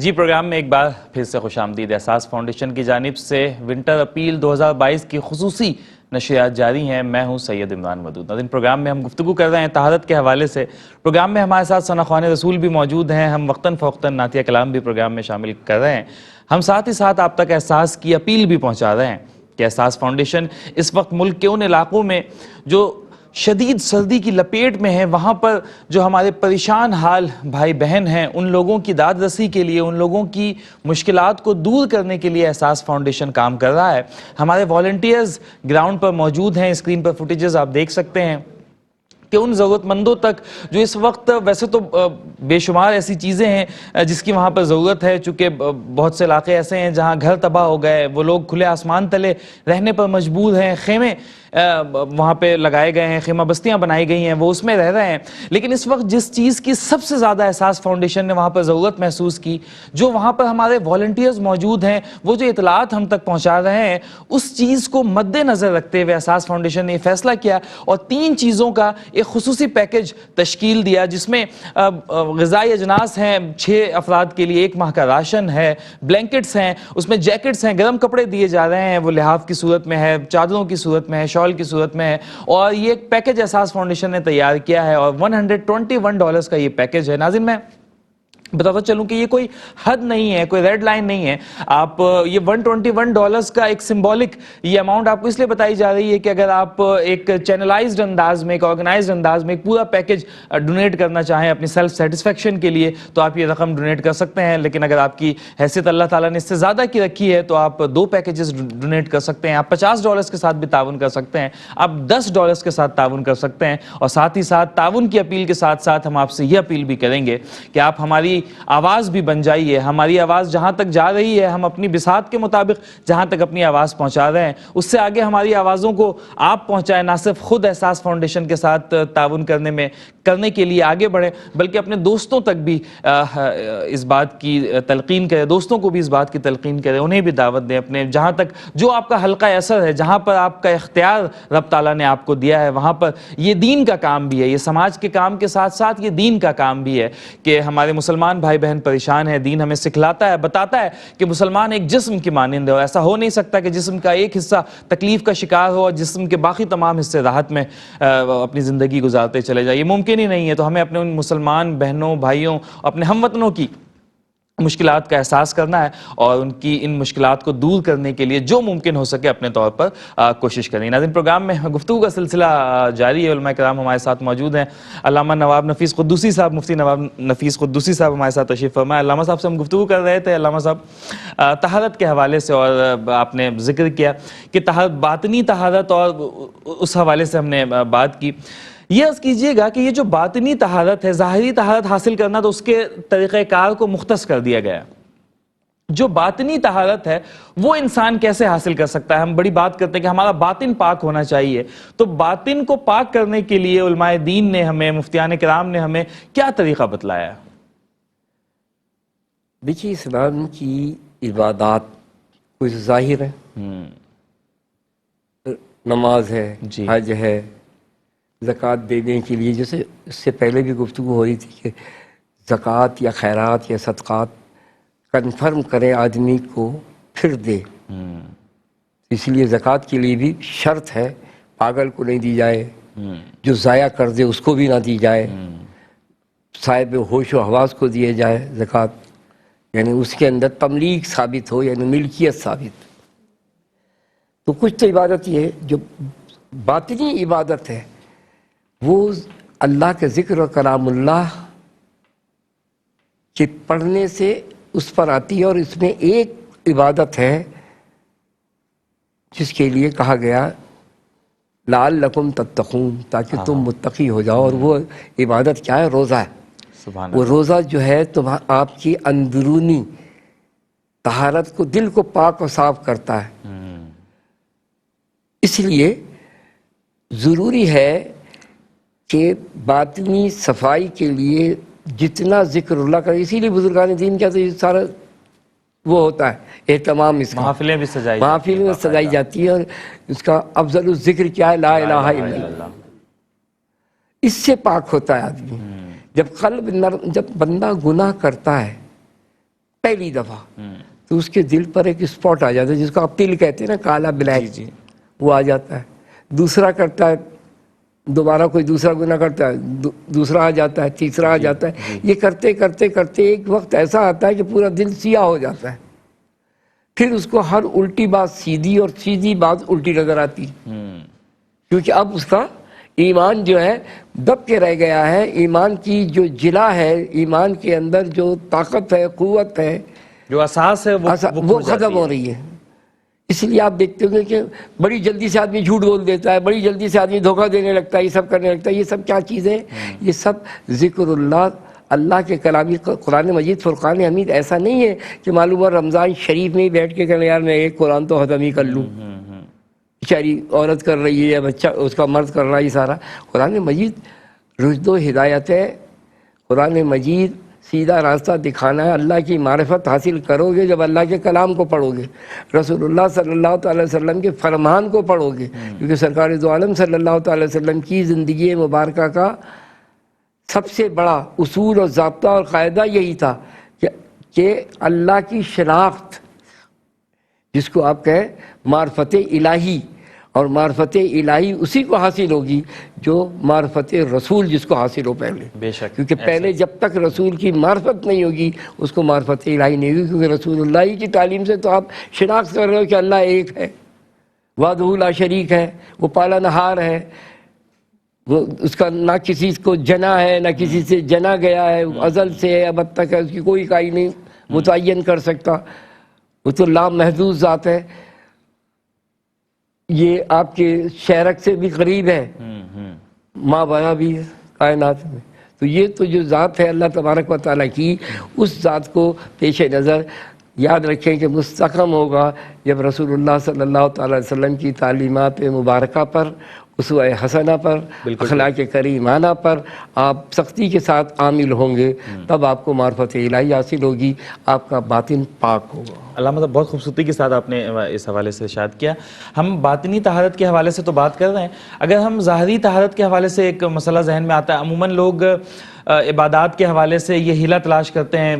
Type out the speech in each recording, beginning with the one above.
جی programme میں ایک بار پھر سے خوش آمدید۔ احساس فاؤنڈیشن کی جانب سے ونٹر اپیل 2022 کی خصوصی نشریات جاری ہیں۔ میں ہوں سید عمران مدود۔ ناظرین پروگرام میں ہم گفتگو کر رہے ہیں طہارت کے حوالے سے۔ پروگرام میں ہمارے ساتھ ثنا خوان رسول بھی موجود ہیں۔ ہم وقتاً فوقتاً نعتیہ کلام بھی پروگرام میں شامل کر رہے ہیں۔ ہم ساتھ ہی ساتھ آپ تک احساس کی اپیل بھی پہنچا رہے ہیں کہ احساس فاؤنڈیشن اس وقت ملک کے ان علاقوں میں جو شدید سردی کی لپیٹ میں ہیں، وہاں پر جو ہمارے پریشان حال بھائی بہن ہیں، ان لوگوں کی داد رسی کے لیے، ان لوگوں کی مشکلات کو دور کرنے کے لیے احساس فاؤنڈیشن کام کر رہا ہے۔ ہمارے والنٹیئرز گراؤنڈ پر موجود ہیں۔ اسکرین پر فوٹیجز آپ دیکھ سکتے ہیں کہ ان ضرورت مندوں تک جو اس وقت ویسے تو بے شمار ایسی چیزیں ہیں جس کی وہاں پر ضرورت ہے، چونکہ بہت سے علاقے ایسے ہیں جہاں گھر تباہ ہو گئے، وہ لوگ کھلے آسمان تلے رہنے پر مجبور ہیں، خیمے وہاں پہ لگائے گئے ہیں، خیمہ بستیاں بنائی گئی ہیں، وہ اس میں رہ رہے ہیں۔ لیکن اس وقت جس چیز کی سب سے زیادہ احساس فاؤنڈیشن نے وہاں پر ضرورت محسوس کی، جو وہاں پر ہمارے والنٹیئرز موجود ہیں، وہ جو اطلاعات ہم تک پہنچا رہے ہیں، اس چیز کو مد نظر رکھتے ہوئے احساس فاؤنڈیشن نے یہ فیصلہ کیا اور 3 چیزوں کا ایک خصوصی پیکج تشکیل دیا، جس میں غذائی اجناس ہیں 6 افراد کے لیے، 1 ماہ کا راشن ہے، بلینکٹس ہیں، اس میں جیکٹس ہیں، گرم کپڑے دیے جا رہے ہیں، وہ لحاف کی صورت میں ہے، چادروں کی صورت میں ہے، شال کی صورت میں ہے، اور یہ ایک پیکج احساس فاؤنڈیشن نے تیار کیا ہے اور $121 کا یہ پیکج ہے۔ ناظرین میں بتاتا چلوں کہ یہ کوئی حد نہیں ہے، کوئی ریڈ لائن نہیں ہے۔ آپ یہ $121 کا ایک سمبولک یہ اماؤنٹ آپ کو اس لیے بتائی جا رہی ہے کہ اگر آپ ایک چینلائزڈ انداز میں، ایک آرگنائزڈ انداز میں ایک پورا پیکج ڈونیٹ کرنا چاہیں اپنی سیلف سیٹسفیکشن کے لیے تو آپ یہ رقم ڈونیٹ کر سکتے ہیں، لیکن اگر آپ کی حیثیت اللہ تعالیٰ نے اس سے زیادہ کی رکھی ہے تو آپ 2 پیکجز ڈونیٹ کر سکتے ہیں۔ آپ $50 کے ساتھ بھی تعاون کر سکتے ہیں، آپ $10 کے ساتھ تعاون کر سکتے ہیں، اور ساتھ ہی ساتھ تعاون کی اپیل کے ساتھ ساتھ ہم آپ سے یہ اپیل بھی کریں گے کہ آپ ہماری آواز بھی بن جائیے۔ ہماری آواز جہاں تک جا رہی ہے، ہم اپنی بساط کے مطابق جہاں تک اپنی آواز پہنچا رہے ہیں، اس سے آگے ہماری آوازوں کو آپ پہنچائیں، نہ صرف خود احساس فاؤنڈیشن کے ساتھ تعاون کرنے کے لیے آگے بڑھیں، بلکہ اپنے دوستوں تک بھی اس بات کی تلقین کریں، دوستوں کو بھی اس بات کی تلقین کریں، انہیں بھی دعوت دیں، اپنے جہاں تک جو آپ کا حلقہ اثر ہے، جہاں پر آپ کا اختیار رب تعالیٰ نے آپ کو دیا ہے، وہاں پر یہ دین کا کام بھی ہے، یہ سماج کے کام کے ساتھ ساتھ یہ دین کا کام بھی ہے کہ ہمارے مسلمان بھائی بہن پریشان ہے۔ دین ہمیں سکھلاتا ہے، بتاتا ہے کہ مسلمان ایک جسم کی مانند ہے، اور ایسا ہو نہیں سکتا کہ جسم کا ایک حصہ تکلیف کا شکار ہو اور جسم کے باقی تمام حصے راحت میں اپنی زندگی گزارتے چلے جائیں۔ یہ ممکن ہی نہیں ہے۔ تو ہمیں اپنے ان مسلمان بہنوں بھائیوں اپنے ہم وطنوں کی مشکلات کا احساس کرنا ہے اور ان کی ان مشکلات کو دور کرنے کے لیے جو ممکن ہو سکے اپنے طور پر کوشش کریں۔ ناظرین پروگرام میں گفتگو کا سلسلہ جاری ہے۔ علماء کرام ہمارے ساتھ موجود ہیں۔ علامہ نواب نفیس قدوسی صاحب، مفتی نواب نفیس قدوسی صاحب ہمارے ساتھ تشریف فرمائے۔ علامہ صاحب سے ہم گفتگو کر رہے تھے، علامہ صاحب طہارت کے حوالے سے، اور آپ نے ذکر کیا کہ باطنی طہارت، اور اس حوالے سے ہم نے بات کی۔ یہ عرض کیجئے گا کہ یہ جو باطنی طہارت ہے، ظاہری طہارت حاصل کرنا تو اس کے طریقہ کار کو مختص کر دیا گیا۔ جو باطنی طہارت ہے وہ انسان کیسے حاصل کر سکتا ہے؟ ہم بڑی بات کرتے ہیں کہ ہمارا باطن پاک ہونا چاہیے، تو باطن کو پاک کرنے کے لیے علماء دین نے ہمیں، مفتیان کرام نے ہمیں کیا طریقہ بتلایا؟ دیکھیے، اسلام کی عبادات کچھ ظاہر ہے، نماز ہے، حج ہے، زکوٰۃ دینے کے لیے، جیسے اس سے پہلے بھی گفتگو ہو رہی تھی کہ زکوٰۃ یا خیرات یا صدقات کنفرم کرے آدمی کو پھر دے، اس لیے زکوٰۃ کے لیے بھی شرط ہے، پاگل کو نہیں دی جائے، جو ضائع کر دے اس کو بھی نہ دی جائے، صاحب ہوش و حواس کو دیے جائے زکوٰۃ، یعنی اس کے اندر تملیک ثابت ہو، یعنی ملکیت ثابت۔ تو کچھ تو عبادت یہ ہے جو باطنی عبادت ہے، وہ اللہ کے ذکر و کلام اللہ کے پڑھنے سے اس پر آتی ہے، اور اس میں ایک عبادت ہے جس کے لیے کہا گیا لعلکم تتقون، تاکہ تم متقی ہو جاؤ، اور وہ عبادت کیا ہے؟ روزہ ہے۔ وہ روزہ جو ہے آپ کی اندرونی طہارت کو، دل کو پاک و صاف کرتا ہے۔ اس لیے ضروری ہے کہ باطنی صفائی کے لیے جتنا ذکر اللہ کا، اسی لیے بزرگان دین کیا تو یہ سارا وہ ہوتا ہے اہتمام، اس کا محافلیں بھی سجائی جاتی ہے، اور اس کا افضل الذکر کیا ہے؟ لا الہ الا اللہ۔ اس سے پاک ہوتا ہے آدمی۔ جب قلب نرم، جب بندہ گناہ کرتا ہے پہلی دفعہ تو اس کے دل پر ایک اسپاٹ آ جاتا ہے جس کو آپ تل کہتے ہیں نا، کالا بلیک، وہ آ جاتا ہے. دوسرا کرتا ہے، دوبارہ کوئی دوسرا گناہ کرتا ہے، دوسرا آ جاتا ہے، تیسرا آ جاتا ہے. یہ کرتے کرتے کرتے ایک وقت ایسا آتا ہے کہ پورا دل سیاہ ہو جاتا ہے. پھر اس کو ہر الٹی بات سیدھی اور سیدھی بات الٹی نظر آتی، کیونکہ اب اس کا ایمان جو ہے دب کے رہ گیا ہے. ایمان کی جو جلا ہے، ایمان کے اندر جو طاقت ہے، قوت ہے، جو اساس ہے وہ ختم ہو رہی ہے. اس لیے آپ دیکھتے ہوں گے کہ بڑی جلدی سے آدمی جھوٹ بول دیتا ہے، بڑی جلدی سے آدمی دھوکہ دینے لگتا ہے، یہ سب کرنے لگتا ہے. یہ سب کیا چیزیں؟ یہ سب ذکر اللہ، اللہ کے کلامی. قرآن مجید فرقان حمید ایسا نہیں ہے کہ معلوم ہے رمضان شریف میں ہی بیٹھ کے کہنا یار میں ایک قرآن تو ختم ہی کر لوں. بیچاری عورت کر رہی ہے یا بچہ اس کا مرد کر رہا ہے، یہ سارا قرآن مجید رشد و ہدایت ہے. قرآن مجید سیدھا راستہ دکھانا ہے. اللہ کی معرفت حاصل کرو گے جب اللہ کے کلام کو پڑھو گے، رسول اللہ صلی اللہ تعالی وسلم کے فرمان کو پڑھو گے. کیونکہ سرکار دو عالم صلی اللہ تعالی وسلم کی زندگی مبارکہ کا سب سے بڑا اصول اور ضابطہ اور قاعدہ یہی تھا کہ اللہ کی شناخت، جس کو آپ کہیں معرفت الہی، اور معرفت الہی اسی کو حاصل ہوگی جو معرفت رسول جس کو حاصل ہو پہلے. بے شک. کیونکہ پہلے جب تک رسول کی معرفت نہیں ہوگی اس کو معرفت الہی نہیں ہوگی. کیونکہ رسول اللہ کی تعلیم سے تو آپ شناخت کر رہے ہو کہ اللہ ایک ہے، وحدہ لا شریک ہے، وہ پالنہار ہے، وہ اس کا نہ کسی کو جنا ہے نہ کسی سے جنا گیا ہے، ازل سے ہے اب تک ہے، اس کی کوئی کائی نہیں متعین کر سکتا. وہ تو لامحدود ذات ہے. یہ آپ کے شہرک سے بھی قریب ہے، ماں بایا بھی ہے کائنات میں. تو یہ تو جو ذات ہے اللہ تبارک و تعالیٰ کی، اس ذات کو پیش نظر یاد رکھیں کہ مستحکم ہوگا جب رسول اللہ صلی اللہ تعالی وسلم کی تعلیمات مبارکہ پر، اسوہ حسنہ پر، اخلاق کریمانہ پر آپ سختی کے ساتھ عامل ہوں گے، تب آپ کو معرفت الہی حاصل ہوگی، آپ کا باطن پاک ہوگا. علامہ صاحب بہت خوبصورتی کے ساتھ آپ نے اس حوالے سے ارشاد کیا. ہم باطنی طہارت کے حوالے سے تو بات کر رہے ہیں، اگر ہم ظاہری طہارت کے حوالے سے ایک مسئلہ ذہن میں آتا ہے. عموماً لوگ عبادات کے حوالے سے یہ ہیلہ تلاش کرتے ہیں.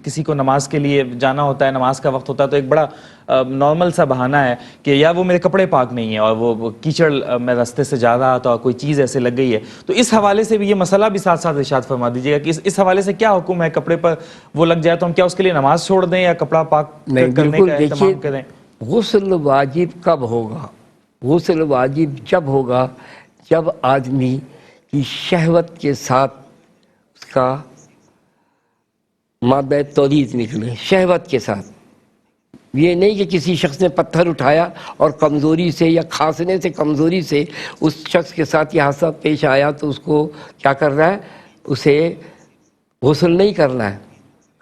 کسی کو نماز کے لیے جانا ہوتا ہے، نماز کا وقت ہوتا ہے، تو ایک بڑا نارمل سا بہانہ ہے کہ یا وہ میرے کپڑے پاک نہیں ہیں اور وہ کیچڑ میں راستے سے جا رہا تھا اور کوئی چیز ایسے لگ گئی ہے. تو اس حوالے سے بھی یہ مسئلہ بھی ساتھ ساتھ ارشاد فرما دیجیے گا کہ اس حوالے سے کیا حکم ہے؟ کپڑے پر وہ لگ جائے تو ہم کیا اس کے لیے نماز چھوڑ دیں یا کپڑا پاک کرنے کا اہتمام کریں؟ غسل واجب کب ہوگا؟ غسل واجب جب ہوگا جب آدمی کی شہوت کے ساتھ اس کا مادہ تولید نکلے، شہوت کے ساتھ. یہ نہیں کہ کسی شخص نے پتھر اٹھایا اور کمزوری سے یا کھانسنے سے کمزوری سے اس شخص کے ساتھ یہ حادثہ پیش آیا تو اس کو کیا کر رہا ہے؟ اسے غسل نہیں کرنا ہے،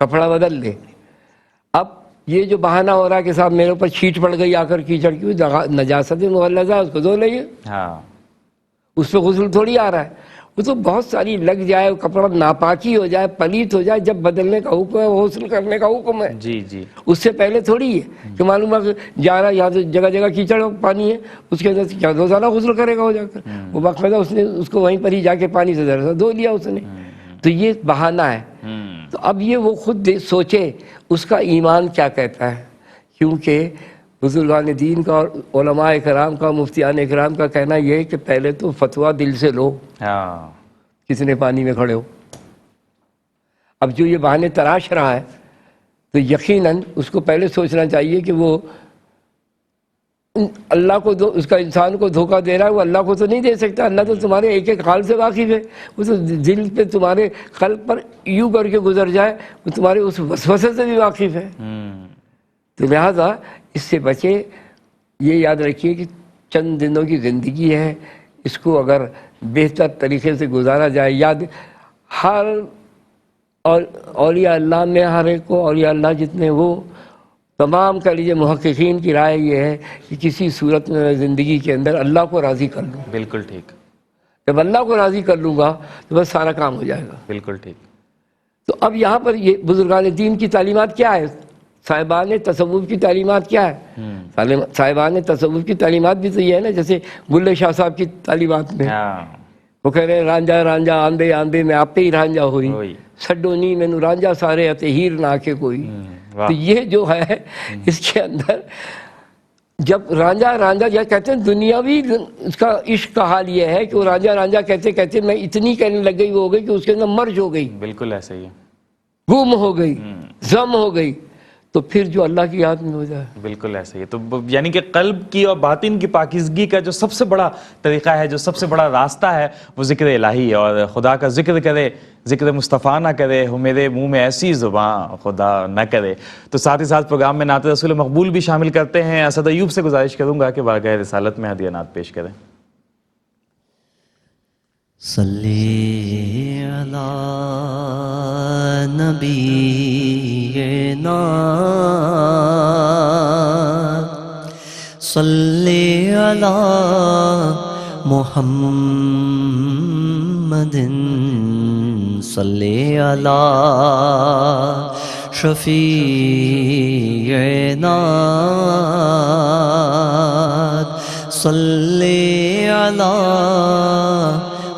کپڑا بدل لے. اب یہ جو بہانہ ہو رہا ہے کہ صاحب میرے اوپر چھیٹ پڑ گئی آ کر کیچڑ کی، نجاست مغلظہ، اس کو دھو لئیے. اس پہ غسل تھوڑی آ رہا ہے. وہ تو بہت ساری لگ جائے، کپڑا ناپاکی ہو جائے، پلیت ہو جائے، جب بدلنے کا حکم ہے، غسل کرنے کا حکم ہے. جی جی. اس سے پہلے تھوڑی ہے کہ معلوم ہے کہ جا رہا یہاں سے جگہ جگہ کیچڑ پانی ہے، اس کے اندر کیا روزانہ غسل کرے گا وہ جا کر؟ وہ باقاعدہ اس نے اس کو وہیں پر ہی جا کے پانی سے ذرا سا دھو لیا اس نے. تو یہ بہانہ ہے. تو اب یہ وہ خود سوچے اس کا ایمان کیا کہتا ہے. کیونکہ بزرگان دین کا اور علماء کرام کا، مفتیان کرام کا کہنا یہ ہے کہ پہلے تو فتویٰ دل سے لو، کتنے پانی میں کھڑے ہو. اب جو یہ بہانے تراش رہا ہے تو یقیناً اس کو پہلے سوچنا چاہیے کہ وہ اللہ کو اس کا انسان کو دھوکہ دے رہا ہے. وہ اللہ کو تو نہیں دے سکتا. اللہ تو تمہارے ایک ایک حال سے واقف ہے. وہ تو دل پہ تمہارے قلب پر یوں کر کے گزر جائے، وہ تمہارے اس وسوسے سے بھی واقف ہے. تو لہٰذا اس سے بچے. یہ یاد رکھیے کہ چند دنوں کی زندگی ہے، اس کو اگر بہتر طریقے سے گزارا جائے. یاد ہر اور اولیاء اللہ میں ہر ایک کو، اولیاء اللہ جتنے وہ تمام کا لیجیے، محققین کی رائے یہ ہے کہ کسی صورت میں زندگی کے اندر اللہ کو راضی کر لوں. بالکل ٹھیک. جب اللہ کو راضی کر لوں گا تو بس سارا کام ہو جائے گا. بالکل ٹھیک. تو اب یہاں پر یہ بزرگان دین کی تعلیمات کیا ہے؟ صاحبان تصوف کی تعلیمات کیا ہے؟ صاحبان تصوف کی تعلیمات بھی تو یہ ہے نا، جیسے بلے شاہ صاحب کی تعلیمات میں وہ کہہ رہے ہیں رانجا رانجا آندے آندے میں آپ ہی رانجا ہوئی وہی چھڈو نہیں مینوں رانجا سارے اتے ہیر نہ کے کوئی. واہ تو یہ جو ہے اس کے اندر جب رانجا رانجا یہ کہتے ہیں دنیاوی اس کا عشق کا حال یہ ہے کہ وہ رانجا رانجا کہتے کہتے میں اتنی کہنے لگ گئی وہ ہو گئی کہ اس کے اندر مرج ہو گئی, بالکل ایسا ہی ہے. گم ہو گئی, ضم ہو گئی, تو پھر جو اللہ کی یاد میں ہو جائے. بالکل ایسا ہی ہے. تو یعنی کہ قلب کی اور باطن کی پاکیزگی کا جو سب سے بڑا طریقہ ہے, جو سب سے بڑا راستہ ہے, وہ ذکر الہی ہے. اور خدا کا ذکر کرے, ذکر مصطفیٰ نہ کرے, ہو میرے منہ میں ایسی زباں خدا نہ کرے. تو ساتھ ہی ساتھ پروگرام میں نعت رسول مقبول بھی شامل کرتے ہیں. اسد ایوب سے گزارش کروں گا کہ بارگاہ رسالت میں ہدیہ نعت پیش کریں. صلی علی نبینا صلی علی محمد صلی علی شفیعنا صلی علی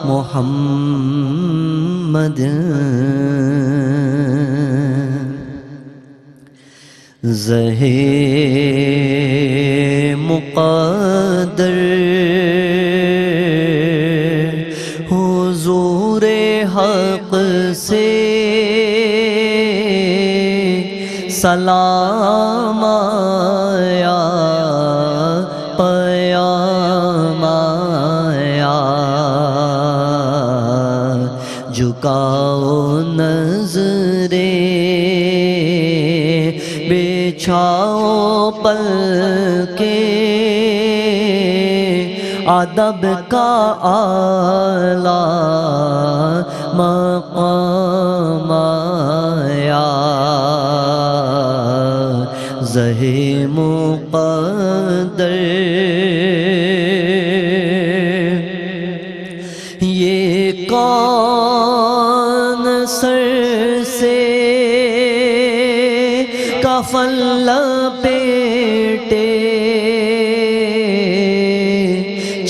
محمد زہِ مقدر حضور حق سے سلام آیا پیام آیا جھکاؤ نظریں بچھاؤ پلکیں ادب کا اعلیٰ مقام آیا زہِ مقدر یہ کون سر سے کفن لپیٹے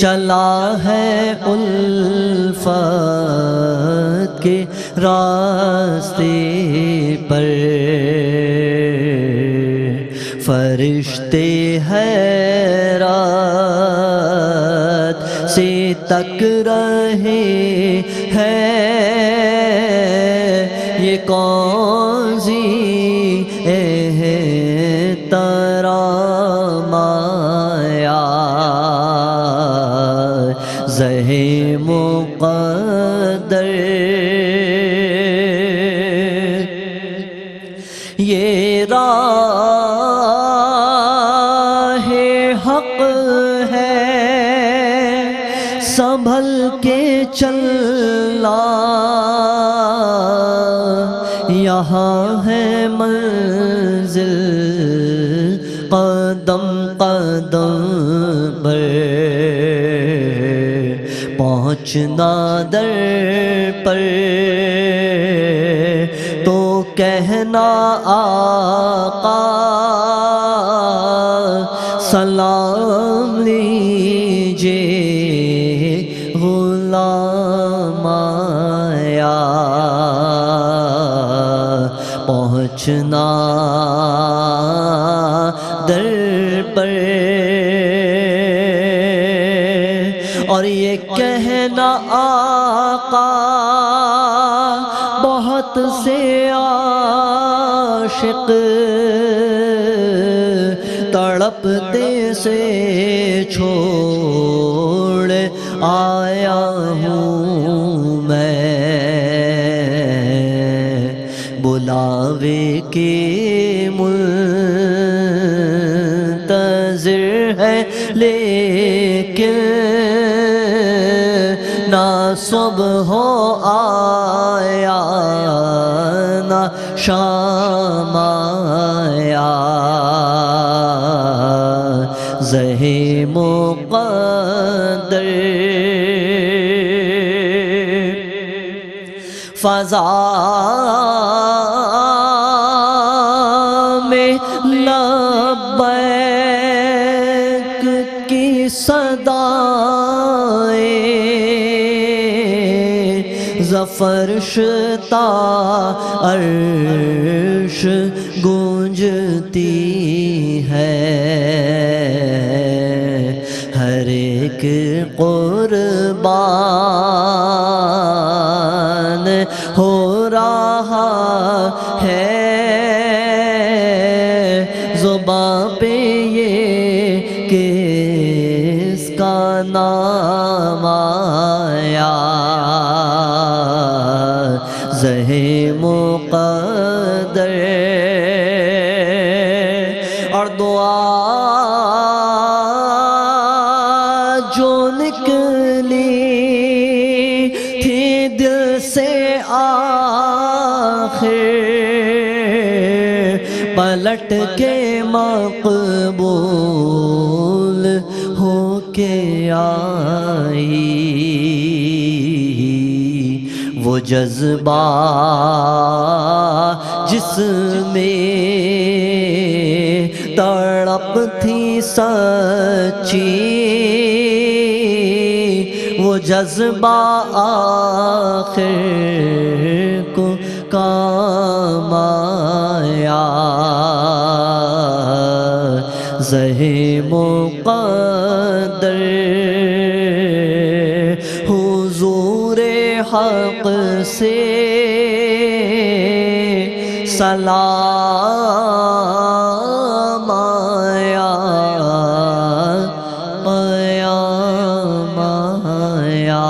چلا ہے الفت کے راستے پر فرشتے حیرت سے تک رہے ہیں یہ کون سی احترام آیا زہِ مقدر یہ راہ حق ہے سنبھل کے چلنا یہاں ہے منزل قدم قدم پر پہنچنا در پر تو کہنا آقا سلام لیجے غلام آیا پہنچنا در پر اور یہ کہنا آقا بہت سے عاشق تڑپتے سے چھوڑ آیا ہوں میں بلاوے کے منتظر ہے لیکن نہ صبح آیا نہ شام آیا زہِ مقدر فضا میں لبیک کی صدائیں زفرشتا عرش گونجتی ہے، ہر ایک قربان ہو رہا ہے، زباں پہ یہ کس کا نام آیا، زہے مقدر اور دعا جو نکلی تھی دل سے آخر، پلٹ کے مقبول ہو کے آئی، وہ جذبہ جس میں تڑپ تھی سچی، وہ جذبہ آخر کو کام آیا، زہے مقدر حضور حق سے سلام آیا، پیام آیا۔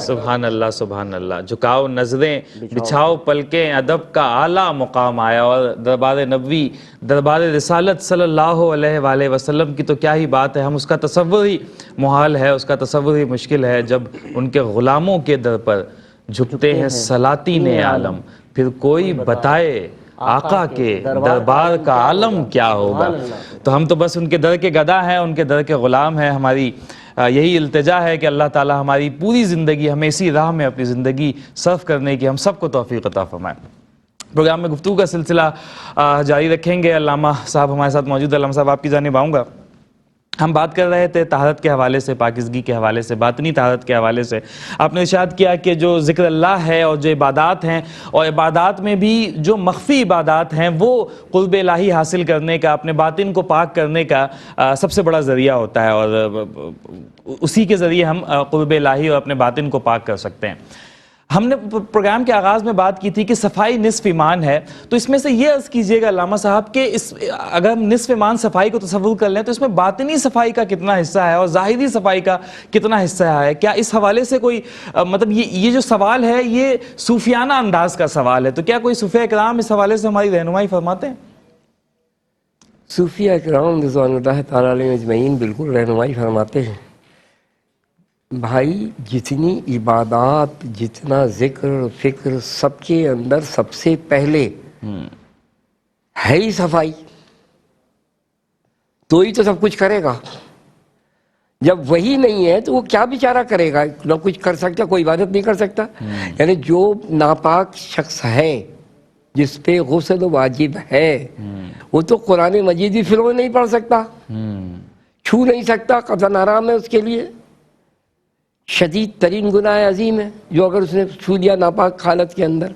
سبحان اللہ سبحان اللہ، جھکاؤ نظریں بچھاؤ پلکیں، ادب کا اعلیٰ مقام آیا، اور دربار نبوی دربار رسالت صلی اللہ علیہ وآلہ وسلم کی تو کیا ہی بات ہے، ہم اس کا تصور ہی محال ہے، اس کا تصور ہی مشکل ہے جب ان کے غلاموں کے در پر جھکتے ہیں سلاطین عالم، پھر کوئی بتائے آقا کے دربار کا عالم کیا ہوگا۔ تو ہم تو بس ان کے در کے گدا ہیں، ان کے در کے غلام ہیں، ہماری یہی التجا ہے کہ اللہ تعالی ہماری پوری زندگی ہمیں اسی راہ میں اپنی زندگی صرف کرنے کی ہم سب کو توفیق عطا فرمائے۔ پروگرام میں گفتگو کا سلسلہ جاری رکھیں گے، علامہ صاحب ہمارے ساتھ موجود ہیں۔ علامہ صاحب آپ کی جانب آؤں گا۔ ہم بات کر رہے تھے طہارت کے حوالے سے، پاکیزگی کے حوالے سے، باطنی طہارت کے حوالے سے۔ آپ نے ارشاد کیا کہ جو ذکر اللہ ہے اور جو عبادات ہیں، اور عبادات میں بھی جو مخفی عبادات ہیں، وہ قرب الہی حاصل کرنے کا، اپنے باطن کو پاک کرنے کا سب سے بڑا ذریعہ ہوتا ہے، اور اسی کے ذریعے ہم قرب الہی اور اپنے باطن کو پاک کر سکتے ہیں۔ ہم نے پروگرام کے آغاز میں بات کی تھی کہ صفائی نصف ایمان ہے، تو اس میں سے یہ عرض کیجئے گا علامہ صاحب کہ اگر ہم نصف ایمان صفائی کو تصور کر لیں تو اس میں باطنی صفائی کا کتنا حصہ ہے اور ظاہری صفائی کا کتنا حصہ ہے؟ کیا اس حوالے سے کوئی مطلب یہ جو سوال ہے یہ صوفیانہ انداز کا سوال ہے، تو کیا کوئی صوفیہ کرام اس حوالے سے ہماری رہنمائی فرماتے ہیں؟ صوفیہ کرام رضوان اللہ تعالیٰ علیہ اجمعین بالکل رہنمائی فرماتے ہیں۔ بھائی جتنی عبادات، جتنا ذکر فکر، سب کے اندر سب سے پہلے ہے ہی صفائی، تو ہی تو سب کچھ کرے گا۔ جب وہی نہیں ہے تو وہ کیا بیچارہ کرے گا؟ نہ کچھ کر سکتا، کوئی عبادت نہیں کر سکتا۔ یعنی جو ناپاک شخص ہے جس پہ غسل واجب ہے، وہ تو قرآن مجید بھی فلو نہیں پڑھ سکتا، چھو نہیں سکتا، قطعاً حرام ہے اس کے لیے، شدید ترین گناہ عظیم ہے جو اگر اس نے چھو لیا ناپاک حالت کے اندر،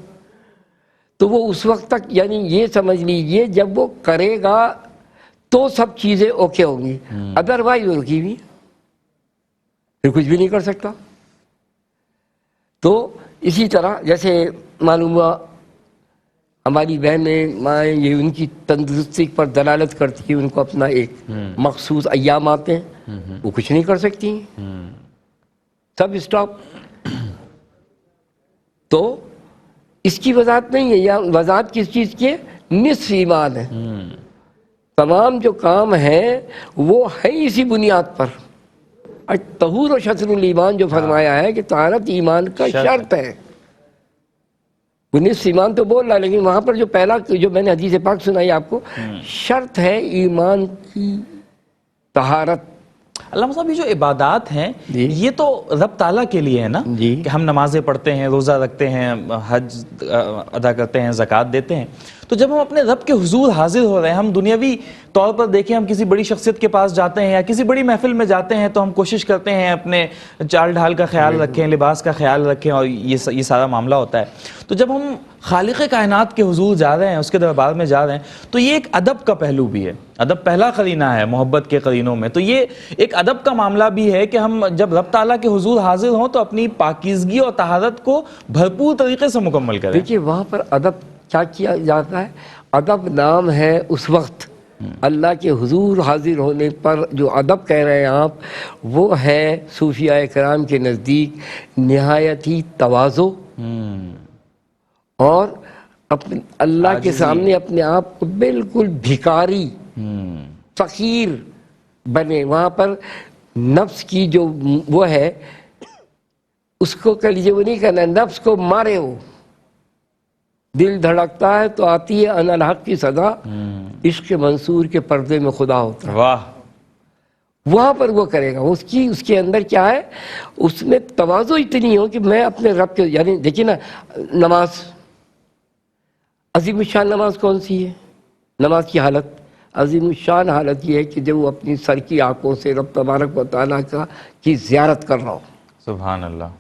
تو وہ اس وقت تک یعنی یہ سمجھ لیجئے جب وہ کرے گا تو سب چیزیں اوکے ہوں گی، ادروائز وہ رکی ہوئی پھر کچھ بھی نہیں کر سکتا۔ تو اسی طرح جیسے معلوم ہوا ہماری بہنیں مائیں یہ ان کی تندرستی پر دلالت کرتی ہیں، ان کو اپنا ایک مخصوص ایام آتے ہیں، وہ کچھ نہیں کر سکتی، سب اسٹاپ۔ تو اس کی وضاحت نہیں ہے، یا وضاحت کس چیز کی ہے؟ نصف ایمان ہے۔ تمام جو کام ہیں وہ ہے اسی بنیاد پر۔ طہور و شطر الایمان جو فرمایا ہے کہ طہارت ایمان کا شرط ہے، وہ نصف ایمان تو بول رہا، لیکن وہاں پر جو پہلا جو میں نے حدیث پاک سنائی آپ کو، شرط ہے ایمان کی طہارت۔ علامہ صاحب یہ جو عبادات ہیں جی یہ تو رب تعالیٰ کے لیے ہے نا جی کہ ہم نمازیں پڑھتے ہیں، روزہ رکھتے ہیں، حج ادا کرتے ہیں، زکوٰۃ دیتے ہیں، تو جب ہم اپنے رب کے حضور حاضر ہو رہے ہیں، ہم دنیاوی طور پر دیکھیں، ہم کسی بڑی شخصیت کے پاس جاتے ہیں یا کسی بڑی محفل میں جاتے ہیں تو ہم کوشش کرتے ہیں اپنے چال ڈھال کا خیال رکھیں، لباس کا خیال رکھیں، اور یہ سارا معاملہ ہوتا ہے. تو جب ہم خالق کائنات کے حضور جا رہے ہیں، اس کے دربار میں جا رہے ہیں، تو یہ ایک ادب کا پہلو بھی ہے. ادب پہلا قرینہ ہے محبت کے قرینوں میں، تو یہ ایک ادب کا معاملہ بھی ہے کہ ہم جب رب تعالیٰ کے حضور حاضر ہوں تو اپنی پاکیزگی اور طہارت کو بھرپور طریقے سے مکمل کریں. دیکھیے وہاں پر ادب کیا کیا جاتا ہے. ادب نام ہے اس وقت اللہ کے حضور حاضر ہونے پر جو ادب کہہ رہے ہیں آپ، وہ ہے صوفیاء کرام کے نزدیک نہایت ہی تواضع اور اپنے اللہ کے سامنے اپنے آپ کو بالکل بھکاری فقیر بنے. وہاں پر نفس کی جو وہ ہے اس کو کہہ لیجیے، وہ نہیں کہنا نفس کو مارے ہو. دل دھڑکتا ہے تو آتی ہے انا الحق کی صدا، عشق منصور کے پردے میں خدا ہوتا ہے. واہ، وہاں پر وہ کرے گا. اس کے اندر کیا ہے، اس میں تواضع اتنی ہو کہ میں اپنے رب کے، یعنی دیکھیے نا نماز، عظیم الشان نماز کون سی ہے؟ نماز کی حالت عظیم الشان حالت یہ ہے کہ جب وہ اپنی سر کی آنکھوں سے رب تبارک و تعالیٰ کی زیارت کر رہا ہو. سبحان اللہ.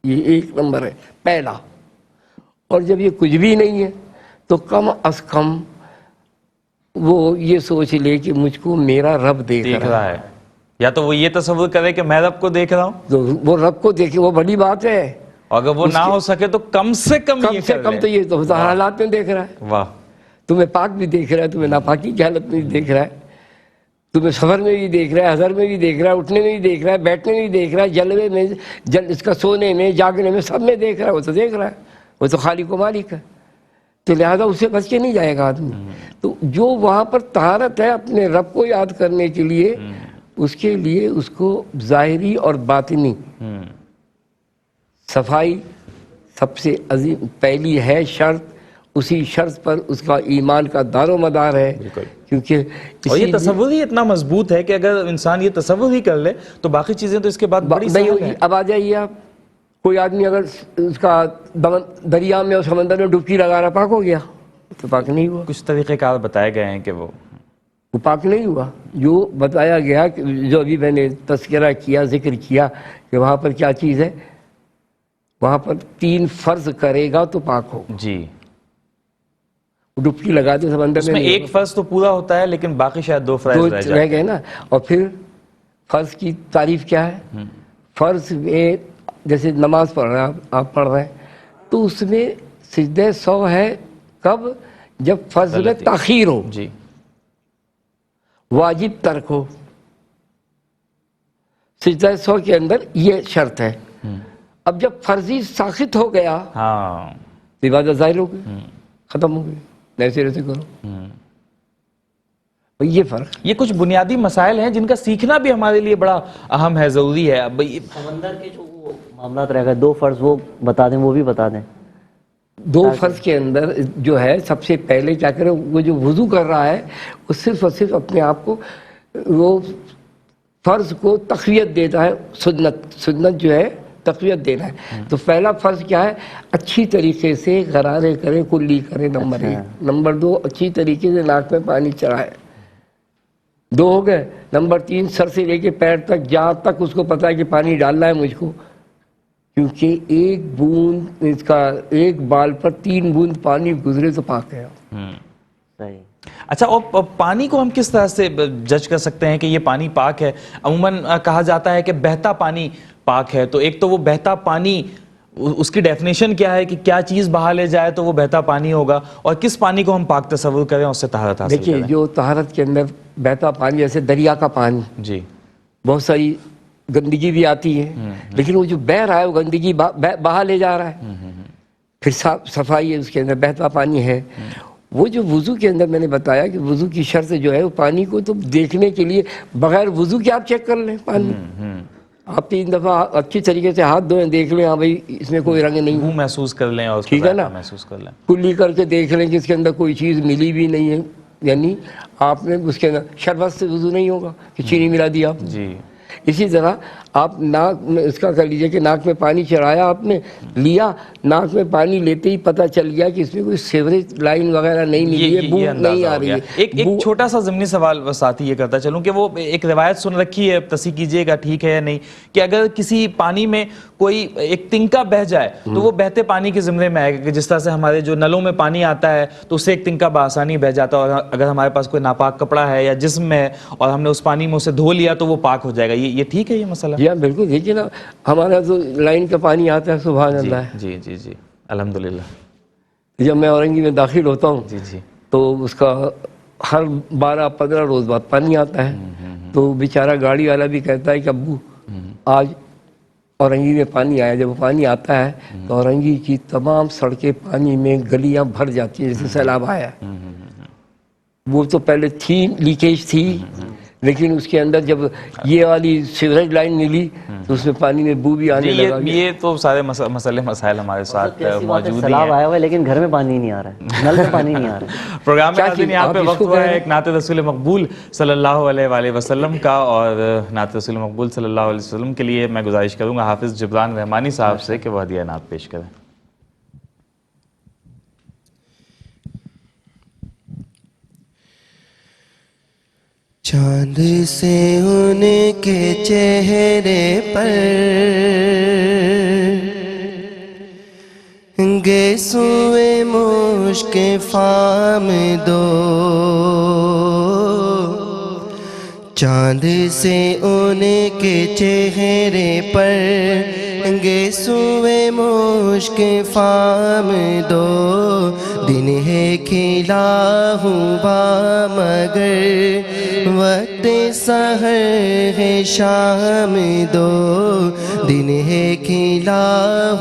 یہ ایک نمبر ہے پہلا. اور جب یہ کچھ بھی نہیں ہے تو کم از کم وہ یہ سوچ لے کہ مجھ کو میرا رب دیکھ رہا ہے. یا تو وہ یہ تصور کرے کہ میں رب کو دیکھ رہا ہوں، تو وہ رب کو دیکھے، وہ بڑی بات ہے. اور اگر وہ نہ ہو سکے تو کم سے کم تو یہ تو حالات میں دیکھ رہا ہے. واہ، تمہیں پاک بھی دیکھ رہا ہے، تمہیں ناپاکی کی حالت میں بھی دیکھ رہا ہے، تمہیں سفر میں بھی دیکھ رہا ہے، حضر میں بھی دیکھ رہا ہے، اٹھنے میں بھی دیکھ رہا ہے، بیٹھنے میں بھی دیکھ رہا ہے، جلوے میں، اس کا سونے میں، جاگنے میں، سب میں دیکھ رہا ہے. وہ تو دیکھ رہا ہے، وہ تو خالق و مالک ہے. تو لہذا اس سے بچ کے نہیں جائے گا آدمی. تو جو وہاں پر طہارت ہے اپنے رب کو یاد کرنے کے لیے، اس کے لیے اس کو ظاہری اور باطنی صفائی سب سے عظیم پہلی ہے شرط. اسی شرط پر اس کا ایمان کا دار و مدار ہے. کیونکہ اور یہ تصور ہی اتنا مضبوط ہے کہ اگر انسان یہ تصور ہی کر لے تو باقی چیزیں تو اس کے بعد بڑی سہل ہیں. اب آ جائیے آپ، کوئی آدمی اگر اس کا دریا میں اور سمندر میں ڈبکی لگا رہا، پاک ہو گیا؟ تو پاک نہیں ہوا. کچھ طریقہ کار بتائے گئے ہیں کہ وہ پاک نہیں ہوا. جو بتایا گیا، جو ابھی میں نے تذکرہ کیا، ذکر کیا کہ وہاں پر کیا چیز ہے، وہاں پر 3 فرض کرے گا تو پاک ہو. جی، ڈبکی لگا دے سمندر اس میں ایک فرض تو پورا ہوتا ہے لیکن باقی شاید 2 فرائض رہ رہ گئے نا. اور پھر فرض کی تعریف کیا ہے؟ فرض میں جیسے نماز پڑھ رہے ہیں آپ پڑھ رہے ہیں تو اس میں سجدہ سہو ہے کب؟ جب فرض میں تاخیر ہو، جی، واجب ترک ہو. سجدہ سہو کے اندر یہ شرط ہے. اب جب فرضی ساخت ہو گیا، ہاں، عبادت ظاہر ہو گئی، ختم ہو گئی، نئے سرے سے کرو. یہ فرق، یہ کچھ بنیادی مسائل ہیں جن کا سیکھنا بھی ہمارے لیے بڑا اہم ہے، ضروری ہے. اب سمندر کے جو وہ معاملات رہ گئے 2 فرض وہ بتا دیں، وہ بھی بتا دیں. 2 فرض کے اندر جو ہے سب سے پہلے کیا کرے، وہ جو وضو کر رہا ہے وہ صرف اور صرف اپنے آپ کو وہ فرض کو تقویت دیتا ہے. سنت جو ہے تقویت دینا ہے. تو پہلا فرض کیا ہے؟ اچھی طریقے سے غرارے کرے، کلی کرے. نمبر 1. نمبر 2، اچھی طریقے سے ناک میں پانی چڑھائے. 2 ہو گئے. نمبر 3، سر سے لے کے پیر تک جہاں تک اس کو پتا ہے کہ پانی ڈالنا ہے مجھ کو، کیونکہ ایک بوند اس کا ایک بال پر 3 بوند پانی گزرے تو پاک ہے. صحیح. اچھا، اور پانی کو ہم کس طرح سے جج کر سکتے ہیں کہ یہ پانی پاک ہے؟ عموماً کہا جاتا ہے کہ بہتا پانی پاک ہے. تو ایک تو وہ بہتا پانی، اس کی ڈیفینیشن کیا ہے کہ کیا چیز بہا لے جائے تو وہ بہتا پانی ہوگا، اور کس پانی کو ہم پاک تصور کریں اس سے طہارت حاصل کریں؟ دیکھیے جو طہارت کے اندر بہتا پانی، جیسے دریا کا پانی، جی، بہت ساری گندگی بھی آتی ہے، لیکن وہ جو بہ رہا ہے وہ گندگی بہا لے جا رہا ہے. پھر صفائی ہے اس کے اندر، بہتا پانی ہے. وہ جو وضو کے اندر میں نے بتایا کہ وضو کی شرط جو ہے وہ پانی کو تو دیکھنے کے لیے بغیر وضو کے آپ چیک کر لیں پانی. آپ 3 دفعہ اچھی طریقے سے ہاتھ دھوئیں، دیکھ لیں ہاں بھائی اس میں کوئی رنگ نہیں، منہ محسوس کر لیں اور اس کو ٹھیک ہے نا، محسوس کر لیں. کلی کر کے دیکھ لیں کہ اس کے اندر کوئی چیز ملی بھی نہیں ہے، یعنی آپ نے اس کے اندر شربت سے وضو نہیں ہوگا کہ چینی ملا دی آپ نے. جی اسی طرح آپ ناک میں اس کا کر لیجئے کہ ناک میں پانی چڑھایا آپ نے لیا, ناک میں پانی لیتے ہی پتہ چل گیا کہ اس میں کوئی سیوریج لائن وغیرہ نہیں نکلی ہے, بو نہیں آ رہی ہے. ایک چھوٹا سا ضمنی سوال ساتھی یہ کرتا چلوں کہ وہ ایک روایت سن رکھی ہے, تصحیح کیجئے گا ٹھیک ہے یا نہیں, کہ اگر کسی پانی میں کوئی ایک تنکا بہہ جائے تو وہ بہتے پانی کے زمرے میں آئے گا, کہ جس طرح سے ہمارے جو نلوں میں پانی آتا ہے تو اس سے ایک تنکا بآسانی بہہ جاتا ہے, اور اگر ہمارے پاس کوئی ناپاک کپڑا ہے یا جسم ہے اور ہم نے اس پانی میں اسے دھو لیا تو وہ پاک ہو جائے گا. یہ ٹھیک ہے یہ مسئلہ؟ جی ہاں بالکل. دیکھیے نا ہمارا جو لائن کا پانی آتا ہے سبحان اللہ ہے. جی جی جی الحمدللہ. جب میں اورنگی میں داخل ہوتا ہوں جی جی تو اس کا ہر 12-15 روز بعد پانی آتا ہے, تو بیچارہ گاڑی والا بھی کہتا ہے کہ ابو آج اورنگی میں پانی آیا. جب وہ پانی آتا ہے تو اورنگی کی تمام سڑکیں پانی میں, گلیاں بھر جاتی ہیں جیسے سیلاب آیا ہے. وہ تو پہلے تھی لیکیج تھی, لیکن اس کے اندر جب یہ والی سیوریج لائن ملی تو اس میں پانی میں بو بھی آنے لگا. یہ تو سارے مسئلے مسائل ہمارے ساتھ موجود سیلاب ہیں. آیا ہوا ہے لیکن گھر میں پانی نہیں آ رہا ہے, نل میں پانی نہیں آ رہا ہے. پروگرام میں کیا ناظرین چیز؟ یہاں پہ آپ اس وقت کو ہوا کہہ ہے رہے ایک نعت رسول مقبول صلی اللہ علیہ وآلہ وسلم کا, اور نعت رسول مقبول صلی اللہ علیہ وسلم کے لیے میں گزارش کروں گا حافظ جبران رحمانی صاحب سے کہ وہ ہدیہ نعت پیش کریں. چاند سے ان کے چہرے پر گیسوئے مشک فام دو, چاند سے ان کے چہرے پر گیسوئے مشک فام دو, دن ہے کھلا ہوا مگر وقت سحر ہے شام دو, دن ہے کھلا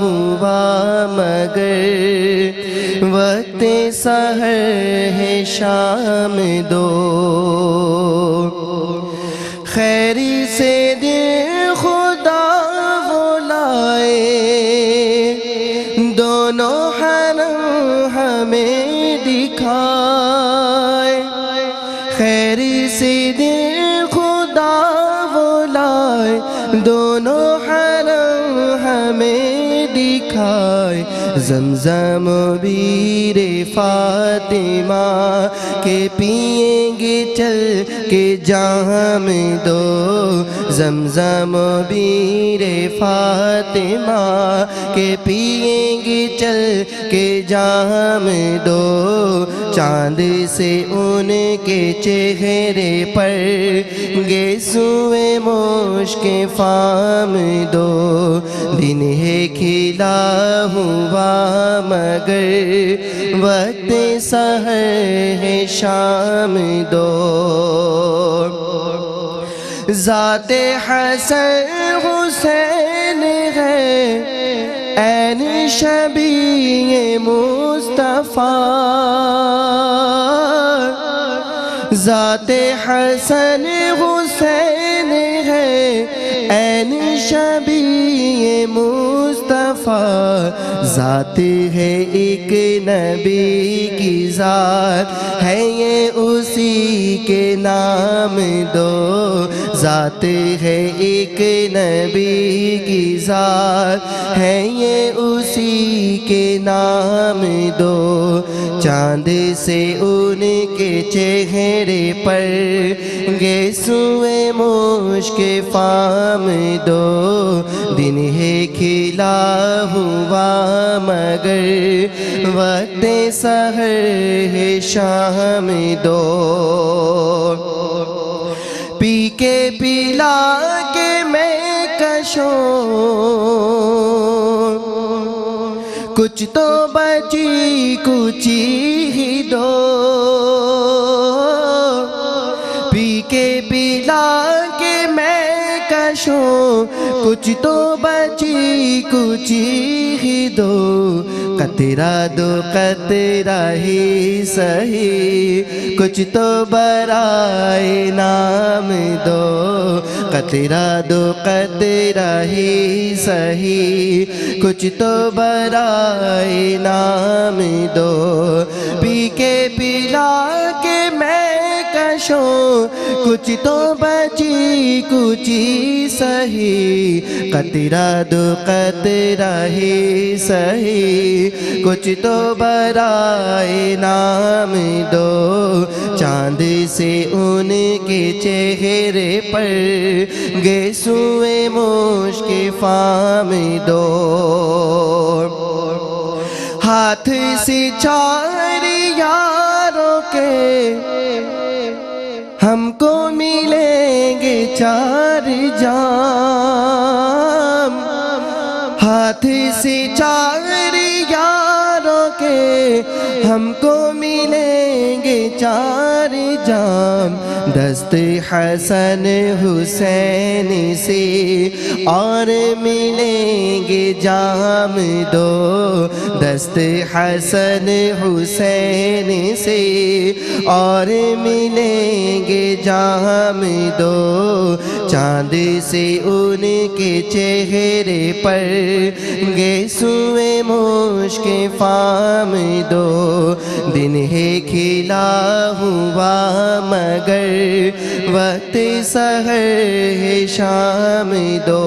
ہوا مگر وقت سحر ہے شام دو. خیری سے دل خدا وہ لائے, دونوں حرم ہمیں دکھائے. خیری سے دل خدا وہ لائے, دونوں حرم ہمیں دکھائے. زمزم بیر فاطمہ کے پئیں گے چل کے جام دو, زمزم بیر فاطمہ کے پئیں گے چل کے جام دو. چاند سے ان کے چہرے پر گیسوئے مشک فام دو, دن ہے کھلا ہوا مگر وقت سحر ہے شام دو. ذات حسن حسین ہے عین شبیہ مصطفیٰ, ذات حسن حسین ہے عین شبیہ مصطفیٰ. ذات ہے ایک نبی کی ذات ہے یہ اسی کے نام دو, ذات ہے ایک نبی کی ذات ہے یہ اسی کے نام دو. چاند سے ان کے چہرے پر گیسوئے مشک فام دو, دن ہے کھلا ہوا مگر وقت سحر ہے شام دو. پی کے پلا کے میں کشوں کچھ تو بچی کچی ہی دو, پی کے پلا کے میں کشوں کچھ تو بچی کچی ہی دو. قطرہ دو قطرہ ہی سہی کچھ تو برائے نام دو, قطرہ دو قطرہ ہی سہی کچھ تو برائے نام دو. پی کے پلا کے میں کشوں کچھ تو بچی کچھ ہی سہی قطرہ دو قطرہ ہی سہی کچھ تو برائے نام دو چاند سے ان کے چہرے پر گیسوئے مشک فام دو ہاتھ سے چار یاروں کے ہم کو ملیں گے چار جام ہاتھ سے چار یاروں کے ہم کو ملیں گے چار جام دست حسن حسین سے اور ملیں گے جام دو دست حسن حسین سے اور ملیں گے جام دو چاند سے ان کے چہرے پر گیسوئے مشک فام دو دن ہے کھلا ہوا مگر وقت سحر ہے شام دو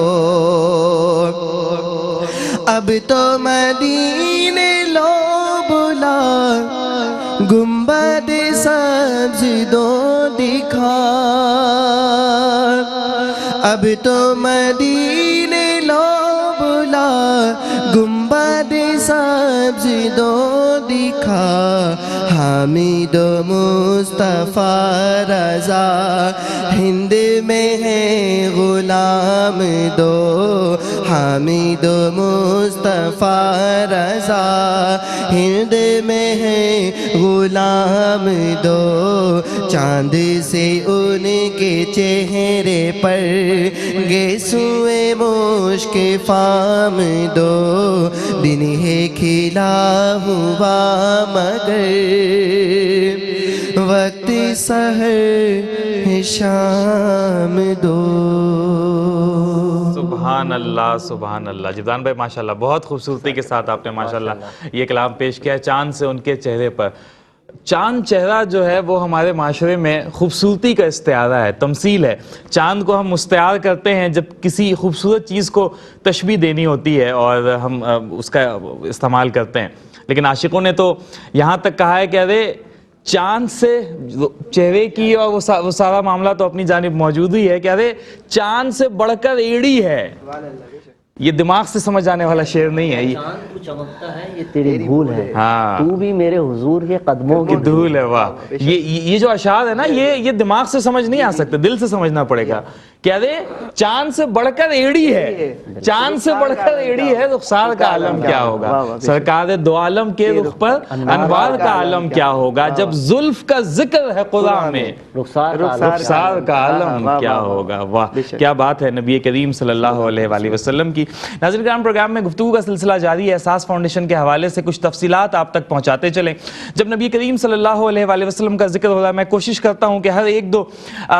اب تو مدینے لو بلا گنبد سبز دو دکھا اب تو مدینے لو بلا گنبد سبز دو دکھا حامد و مصطفیٰ رضا ہند میں ہے غلام دو حامد و مصطفیٰ رضا ہند میں ہے غلام دو چاند سے ان کے چہرے پر گیسوئے مشک فام دو دن ہے کھلا ہوا مگر وقت سحر ہے شام دو سبحان اللہ سبحان اللہ جبران بھائی ماشاءاللہ بہت خوبصورتی کے ساتھ آپ نے ماشاءاللہ یہ کلام پیش کیا ہے چاند سے ان کے چہرے پر چاند چہرہ جو ہے وہ ہمارے معاشرے میں خوبصورتی کا استعارہ ہے تمثیل ہے چاند کو ہم مستعار کرتے ہیں جب کسی خوبصورت چیز کو تشبیہ دینی ہوتی ہے اور ہم اس کا استعمال کرتے ہیں لیکن عاشقوں نے تو یہاں تک کہا ہے کہ ارے چاند سے چہرے کی اور وہ سارا معاملہ تو اپنی جانب موجود ہی ہے کہ ارے چاند سے بڑھ کر ایڑی ہے یہ دماغ سے سمجھ آنے والا شعر نہیں ہے چاند تو چمکتا ہے یہ تیری بھول ہے ہاں تو بھی میرے حضور کے قدموں کی دھول ہے واہ یہ جو اشعار ہے نا یہ دماغ سے سمجھ نہیں آ سکتے دل سے سمجھنا پڑے گا کیا دے چاند سے بڑھ کر ایڑی ہے چاند سے بڑھ کر ایڑی ہے رخسار کا عالم کیا ہوگا سرکار دو عالم کے رخ پر انوار کا عالم کیا ہوگا جب زلف کا ذکر ہے قرآن میں رخسار کا عالم کیا ہوگا واہ کیا بات ہے نبی کریم صلی اللہ علیہ وآلہ وسلم کی ناظرین کرام پروگرام میں گفتگو کا سلسلہ جاری ہے احساس فاؤنڈیشن کے حوالے سے کچھ تفصیلات آپ تک پہنچاتے چلیں جب نبی کریم صلی اللہ علیہ وآلہ وسلم کا ذکر ہو رہا ہے میں کوشش کرتا ہوں کہ ہر ایک دو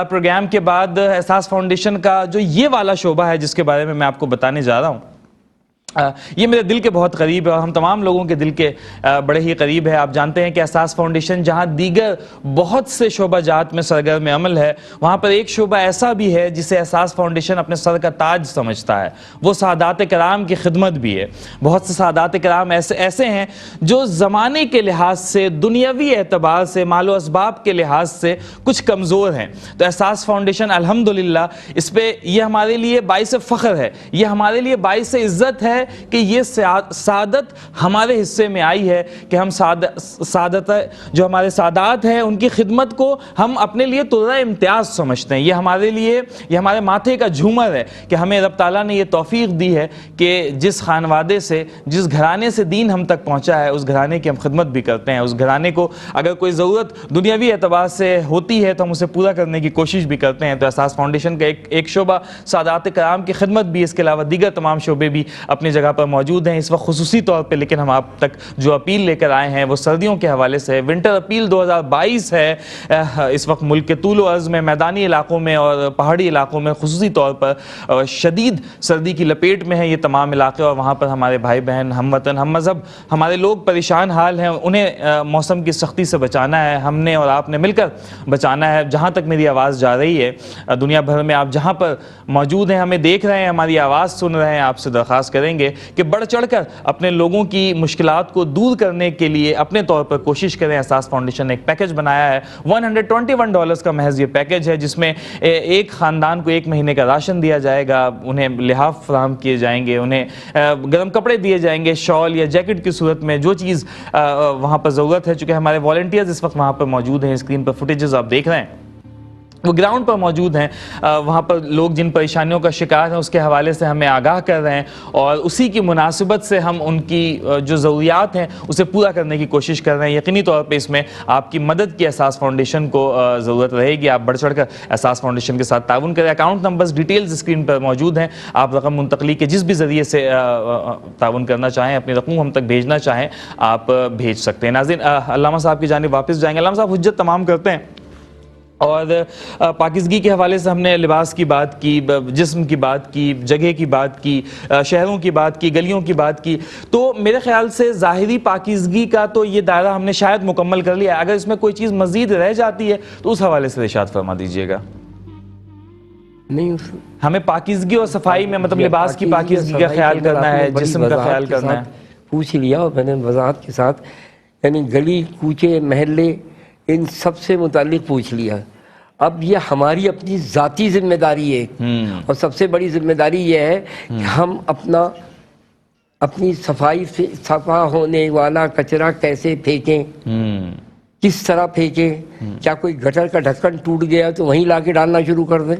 پروگرام کے بعد احساس فاؤنڈیشن کا جو یہ والا شعبہ ہے جس کے بارے میں آپ کو بتانے جا رہا ہوں یہ میرے دل کے بہت قریب ہے اور ہم تمام لوگوں کے دل کے بڑے ہی قریب ہے آپ جانتے ہیں کہ احساس فاؤنڈیشن جہاں دیگر بہت سے شعبہ جات میں سرگرم عمل ہے وہاں پر ایک شعبہ ایسا بھی ہے جسے احساس فاؤنڈیشن اپنے سر کا تاج سمجھتا ہے وہ سعادات کرام کی خدمت بھی ہے بہت سے سعادات کرام ایسے ہیں جو زمانے کے لحاظ سے دنیاوی اعتبار سے مال و اسباب کے لحاظ سے کچھ کمزور ہیں تو احساس فاؤنڈیشن الحمدللہ اس پہ یہ ہمارے لیے باعث فخر ہے یہ ہمارے لیے باعث عزت ہے کہ یہ سعادت ہمارے حصے میں آئی ہے کہ ہم سعادت جو ہمارے سادات ہیں ان کی خدمت کو ہم اپنے لیے طرح امتیاز سمجھتے ہیں یہ ہمارے لیے یہ ہمارے ماتھے کا جھومر ہے کہ ہمیں رب تعالیٰ نے یہ توفیق دی ہے کہ جس خانوادے سے جس گھرانے سے دین ہم تک پہنچا ہے اس گھرانے کی ہم خدمت بھی کرتے ہیں اس گھرانے کو اگر کوئی ضرورت دنیاوی اعتبار سے ہوتی ہے تو ہم اسے پورا کرنے کی کوشش بھی کرتے ہیں تو احساس فاؤنڈیشن کا ایک شعبہ سعادات کرام کی خدمت بھی اس کے علاوہ دیگر تمام شعبے بھی اپنے اپنی جگہ پر موجود ہیں اس وقت خصوصی طور پہ، لیکن ہم آپ تک جو اپیل لے کر آئے ہیں وہ سردیوں کے حوالے سے ونٹر اپیل 2022 ہے۔ اس وقت ملک کے طول و عرض میں میدانی علاقوں میں اور پہاڑی علاقوں میں خصوصی طور پر شدید سردی کی لپیٹ میں ہے یہ تمام علاقے، اور وہاں پر ہمارے بھائی بہن، ہم وطن، ہم مذہب، ہمارے لوگ پریشان حال ہیں۔ انہیں موسم کی سختی سے بچانا ہے، ہم نے اور آپ نے مل کر بچانا ہے۔ جہاں تک میری آواز جا رہی ہے دنیا بھر میں، آپ جہاں پر موجود ہیں، ہمیں دیکھ رہے ہیں، ہماری آواز سن رہے ہیں، آپ سے درخواست کریں گے کہ بڑھ چڑھ کر اپنے لوگوں کی مشکلات کو دور کرنے کے لیے اپنے طور پر کوشش کریں۔ احساس فاؤنڈیشن نے ایک پیکج بنایا ہے، $121 کا محض یہ پیکج ہے، جس میں ایک خاندان کو 1 مہینے کا راشن دیا جائے گا، انہیں لحاف فراہم کیے جائیں گے، انہیں گرم کپڑے دیے جائیں گے، شال یا جیکٹ کی صورت میں جو چیز وہاں پر ضرورت ہے۔ چونکہ ہمارے والنٹیئرز اس وقت وہاں پر موجود ہیں، اسکرین پر فوٹیجز آپ دیکھ رہے ہیں، وہ گراؤنڈ پر موجود ہیں، وہاں پر لوگ جن پریشانیوں کا شکار ہیں اس کے حوالے سے ہمیں آگاہ کر رہے ہیں، اور اسی کی مناسبت سے ہم ان کی جو ضروریات ہیں اسے پورا کرنے کی کوشش کر رہے ہیں۔ یقینی طور پہ اس میں آپ کی مدد کی احساس فاؤنڈیشن کو ضرورت رہے گی، آپ بڑھ چڑھ کر احساس فاؤنڈیشن کے ساتھ تعاون کریں۔ اکاؤنٹ نمبرز ڈیٹیلز اسکرین پر موجود ہیں، آپ رقم منتقلی کے جس بھی ذریعے سے تعاون کرنا چاہیں، اپنی رقم ہم تک بھیجنا چاہیں، آپ بھیج سکتے ہیں۔ ناظرین، علامہ صاحب کی جانب واپس جائیں گے۔ علامہ صاحب، حجت تمام کرتے ہیں، اور پاکیزگی کے حوالے سے ہم نے لباس کی بات کی، جسم کی بات کی، جگہ کی بات کی، شہروں کی بات کی، گلیوں کی بات کی، تو میرے خیال سے ظاہری پاکیزگی کا تو یہ دائرہ ہم نے شاید مکمل کر لیا ہے۔ اگر اس میں کوئی چیز مزید رہ جاتی ہے تو اس حوالے سے ارشاد فرما دیجئے گا۔ نہیں، ہمیں پاکیزگی اور صفائی میں مطلب لباس کی پاکیزگی کا خیال کرنا ہے، جسم کا خیال کرنا ہے۔ پوچھ لیا، اور میں نے وضاحت کے ساتھ یعنی گلی کوچے محلے ان سب سے متعلق پوچھ لیا۔ اب یہ ہماری اپنی ذاتی ذمہ داری ہے، اور سب سے بڑی ذمہ داری یہ ہے کہ ہم اپنی صفائی سے صفا ہونے والا کچرا کیسے پھینکیں، کس طرح پھینکیں۔ کیا کوئی گٹر کا ڈھکن ٹوٹ گیا تو وہیں لا کے ڈالنا شروع کر دیں؟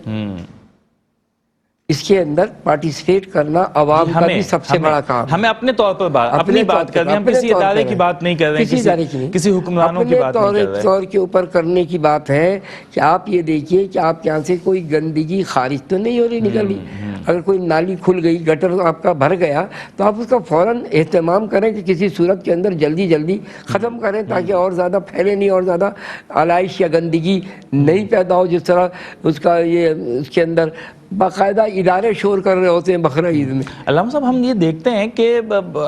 اس کے اندر پارٹیسپیٹ کرنا عوام کا بھی سب سے بڑا کام ہے۔ ہمیں اپنے طور پر اپنی بات کرنی ہے، ہم کسی ادارے کی بات نہیں کر رہے ہیں، کسی حکمرانوں کی بات نہیں کر رہے ہیں۔ اپنے طور کے اوپر کرنے کی بات ہے کہ آپ یہ دیکھیے کہ آپ یہاں سے کوئی گندگی خارج تو نہیں ہو رہی، نکلی۔ اگر کوئی نالی کھل گئی، گٹر آپ کا بھر گیا، تو آپ اس کا فوراً اہتمام کریں کہ کسی صورت کے اندر جلدی ختم کریں، تاکہ اور زیادہ پھیلے نہیں، اور زیادہ آلائش یا گندگی نہیں پیدا ہو۔ جس طرح اس کے اندر باقاعدہ ادارے شور کر رہے ہوتے ہیں بقرہ عید میں۔ علامہ صاحب، ہم یہ دیکھتے ہیں کہ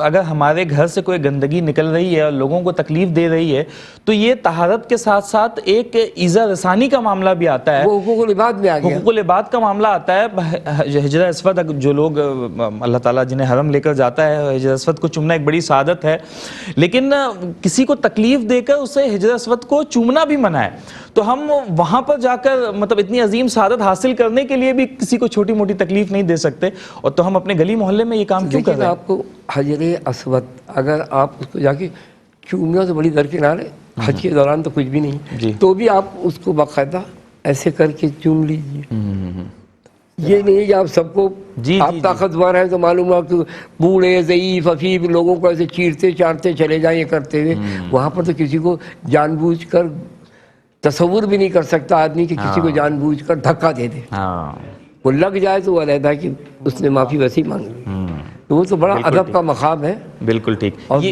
اگر ہمارے گھر سے کوئی گندگی نکل رہی ہے اور لوگوں کو تکلیف دے رہی ہے تو یہ طہارت کے ساتھ ساتھ ایک ایذا رسانی کا معاملہ بھی آتا ہے، وہ حقوق العباد میں آ گیا، حقوق العباد کا معاملہ آتا ہے۔ حجر اسود، جو لوگ اللہ تعالیٰ جنہیں حرم لے کر جاتا ہے، حجر اسود کو چومنا ایک بڑی سعادت ہے، لیکن کسی کو تکلیف دے کر اسے حجر اسود کو چومنا بھی منع ہے۔ تو ہم وہاں پر جا کر مطلب اتنی عظیم سعادت حاصل کرنے کے لیے بھی کسی کو چھوٹی موٹی تکلیف نہیں دے سکتے، اور تو ہم اپنے گلی محلے میں یہ کام کیوں کر رہے ہیں؟ آپ کو حجر اسود اگر آپ اس کو جا کے چومنا تو بڑی درکنار ہے، حج کے دوران تو کچھ بھی نہیں، تو بھی آپ اس کو باقاعدہ ایسے کر کے چوم لیجیے۔ یہ نہیں کہ آپ سب کو آپ طاقتور ہیں تو معلوم ہو کہ بوڑھے ضعیف افیف لوگوں کو ایسے چیرتے چاڑتے چلے جائیں یہ کرتے ہوئے۔ وہاں پر تو کسی کو جان بوجھ کر تصور بھی نہیں کر سکتا آدمی کہ کسی کو جان بوجھ کر دھکا دے دے، وہ لگ جائے تو وہ علیحدہ کہ اس نے معافی ویسی مانگ لی، تو وہ تو بڑا ادب کا مقام ہے۔ بالکل ٹھیک، اور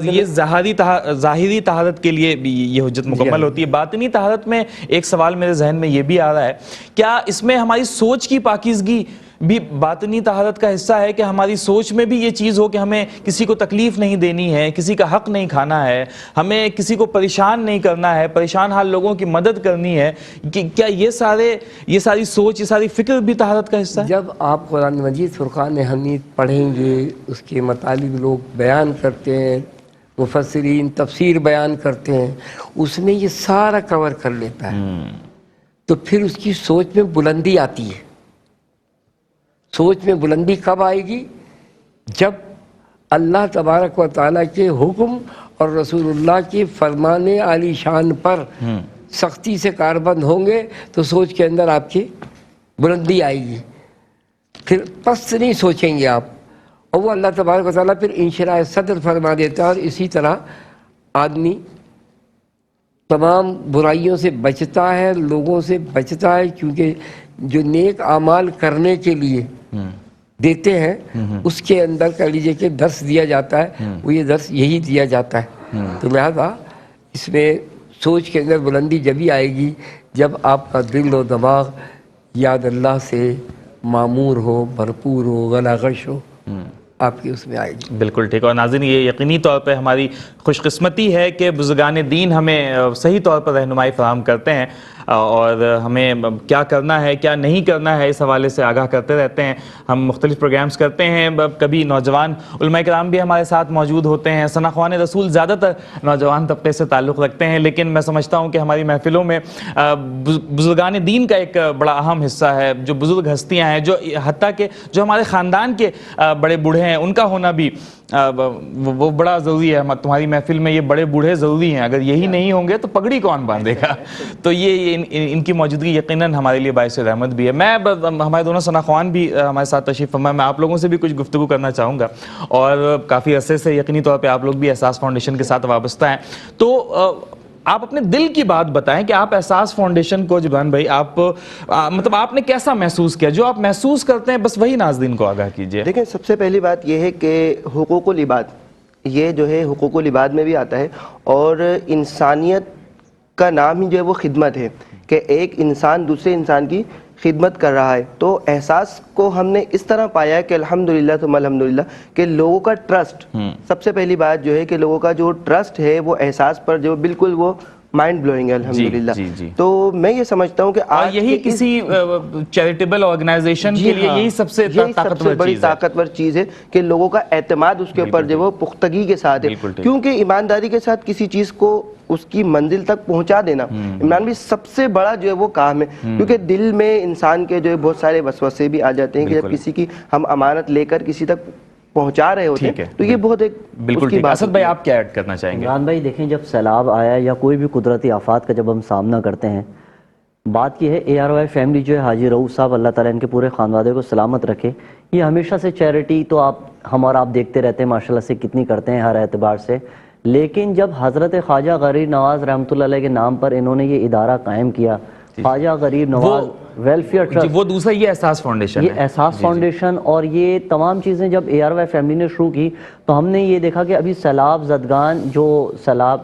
یہ ظاہری طہارت کے لیے بھی یہ حجت مکمل ہوتی ہے۔ باطنی طہارت میں ایک سوال میرے ذہن میں یہ بھی آ رہا ہے، کیا اس میں ہماری سوچ کی پاکیزگی بھی باطنی طہارت کا حصہ ہے، کہ ہماری سوچ میں بھی یہ چیز ہو کہ ہمیں کسی کو تکلیف نہیں دینی ہے، کسی کا حق نہیں کھانا ہے، ہمیں کسی کو پریشان نہیں کرنا ہے، پریشان حال لوگوں کی مدد کرنی ہے؟ کیا یہ ساری سوچ، یہ ساری فکر بھی طہارت کا حصہ ہے؟ جب آپ قرآن مجید فرقان حمید پڑھیں گے، اس کے مطالب لوگ بیان کرتے ہیں، مفسرین تفسیر بیان کرتے ہیں، اس میں یہ سارا کور کر لیتا ہے، تو پھر اس کی سوچ میں بلندی آتی ہے۔ سوچ میں بلندی کب آئے گی؟ جب اللہ تبارک و تعالیٰ کے حکم اور رسول اللہ کے فرمان عالی شان پر سختی سے کاربند ہوں گے تو سوچ کے اندر آپ کی بلندی آئے گی، پھر پست نہیں سوچیں گے آپ، اور وہ اللہ تبارک و تعالیٰ پھر انشراح صدر فرما دیتا ہے، اور اسی طرح آدمی تمام برائیوں سے بچتا ہے، لوگوں سے بچتا ہے، کیونکہ جو نیک اعمال کرنے کے لیے دیتے ہیں اس کے اندر کہہ لیجیے کہ درس دیا جاتا ہے، وہ یہ درس یہی دیا جاتا ہے. تو لہذا اس میں سوچ کے اندر بلندی جبھی آئے گی جب آپ کا دل و دماغ یاد اللہ سے معمور ہو، بھرپور ہو، غلاغش ہو، آپ کی اس میں آئے گی. بالکل ٹھیک. اور ناظرین یہ یقینی طور پہ ہماری خوش قسمتی ہے کہ بزرگان دین ہمیں صحیح طور پر رہنمائی فراہم کرتے ہیں اور ہمیں کیا کرنا ہے کیا نہیں کرنا ہے اس حوالے سے آگاہ کرتے رہتے ہیں. ہم مختلف پروگرامز کرتے ہیں، کبھی نوجوان علماء کرام بھی ہمارے ساتھ موجود ہوتے ہیں. ثنا اخوان رسول زیادہ تر نوجوان طبقے سے تعلق رکھتے ہیں، لیکن میں سمجھتا ہوں کہ ہماری محفلوں میں بزرگان دین کا ایک بڑا اہم حصہ ہے. جو بزرگ ہستیاں ہیں، جو حتیٰ کہ جو ہمارے خاندان کے بڑے بوڑھے ہیں، ان کا ہونا بھی وہ بڑا ضروری ہے. تمہاری محفل میں یہ بڑے بوڑھے ضروری ہیں، اگر یہی نہیں ہوں گے تو پگڑی کون باندھے گا؟ تو یہ ان کی موجودگی یقیناً ہمارے لیے باعث رحمت بھی ہے. میں ہمارے دونوں ثنا اخوان بھی ہمارے ساتھ تشریف فرما، میں آپ لوگوں سے بھی کچھ گفتگو کرنا چاہوں گا، اور کافی عرصے سے یقینی طور پہ آپ لوگ بھی احساس فاؤنڈیشن کے ساتھ وابستہ ہیں. تو آپ اپنے دل کی بات بتائیں کہ آپ احساس فاؤنڈیشن کو، جبران بھائی، آپ مطلب آپ نے کیسا محسوس کیا؟ جو آپ محسوس کرتے ہیں بس وہی ناظرین کو آگاہ کیجیے. دیکھیں، سب سے پہلی بات یہ ہے کہ حقوق العباد، یہ جو ہے حقوق العباد میں بھی آتا ہے، اور انسانیت کا نام ہی جو ہے وہ خدمت ہے، کہ ایک انسان دوسرے انسان کی خدمت کر رہا ہے. تو احساس کو ہم نے اس طرح پایا ہے کہ الحمدللہ ثم الحمدللہ کہ لوگوں کا ٹرسٹ، سب سے پہلی بات جو ہے کہ لوگوں کا جو ٹرسٹ ہے وہ احساس پر جو بالکل وہ مائنڈ بلوئنگ ہے الحمدللہ. تو میں یہ سمجھتا ہوں کہ آج یہی کسی چیریٹیبل آرگنائزیشن کے لیے یہی سب سے بڑی طاقتور چیز ہے کہ لوگوں کا اعتماد اس کے اوپر جو وہ پختگی کے ساتھ ہے. کیونکہ ایمانداری کے ساتھ کسی چیز کو اس کی منزل تک پہنچا دینا عمران بھی سب سے بڑا جو ہے وہ کام ہے. کیونکہ دل میں انسان کے جو ہے بہت سارے وسوسے بھی آ جاتے ہیں کہ جب کسی کی ہم امانت لے کر کسی تک پہنچا رہے ہوتے ہیں تو یہ بہت ایک بالکل ٹھیک. اسد بھائی آپ کیا ایڈ کرنا چاہیں گے؟ عمران بھائی دیکھیں، جب سیلاب آیا یا کوئی بھی قدرتی آفات کا جب ہم سامنا کرتے ہیں، بات یہ ہے ARY فیملی جو ہے حاجی رؤوف صاحب، اللہ تعالیٰ ان کے پورے خاندان کو سلامت رکھے، یہ ہمیشہ سے چیریٹی تو ہم اور آپ دیکھتے رہتے ہیں ماشاءاللہ سے کتنی کرتے ہیں ہر اعتبار سے. لیکن جب حضرت خواجہ غریب نواز رحمۃ اللہ علیہ کے نام پر انہوں نے یہ ادارہ قائم کیا، خواجہ غریب نواز ویلفیئر ٹرسٹ، وہ دوسرا یہ احساس فاؤنڈیشن، یہ احساس فاؤنڈیشن، اور یہ تمام چیزیں جب ARY فیملی نے شروع کی تو ہم نے یہ دیکھا کہ ابھی سیلاب زدگان جو سیلاب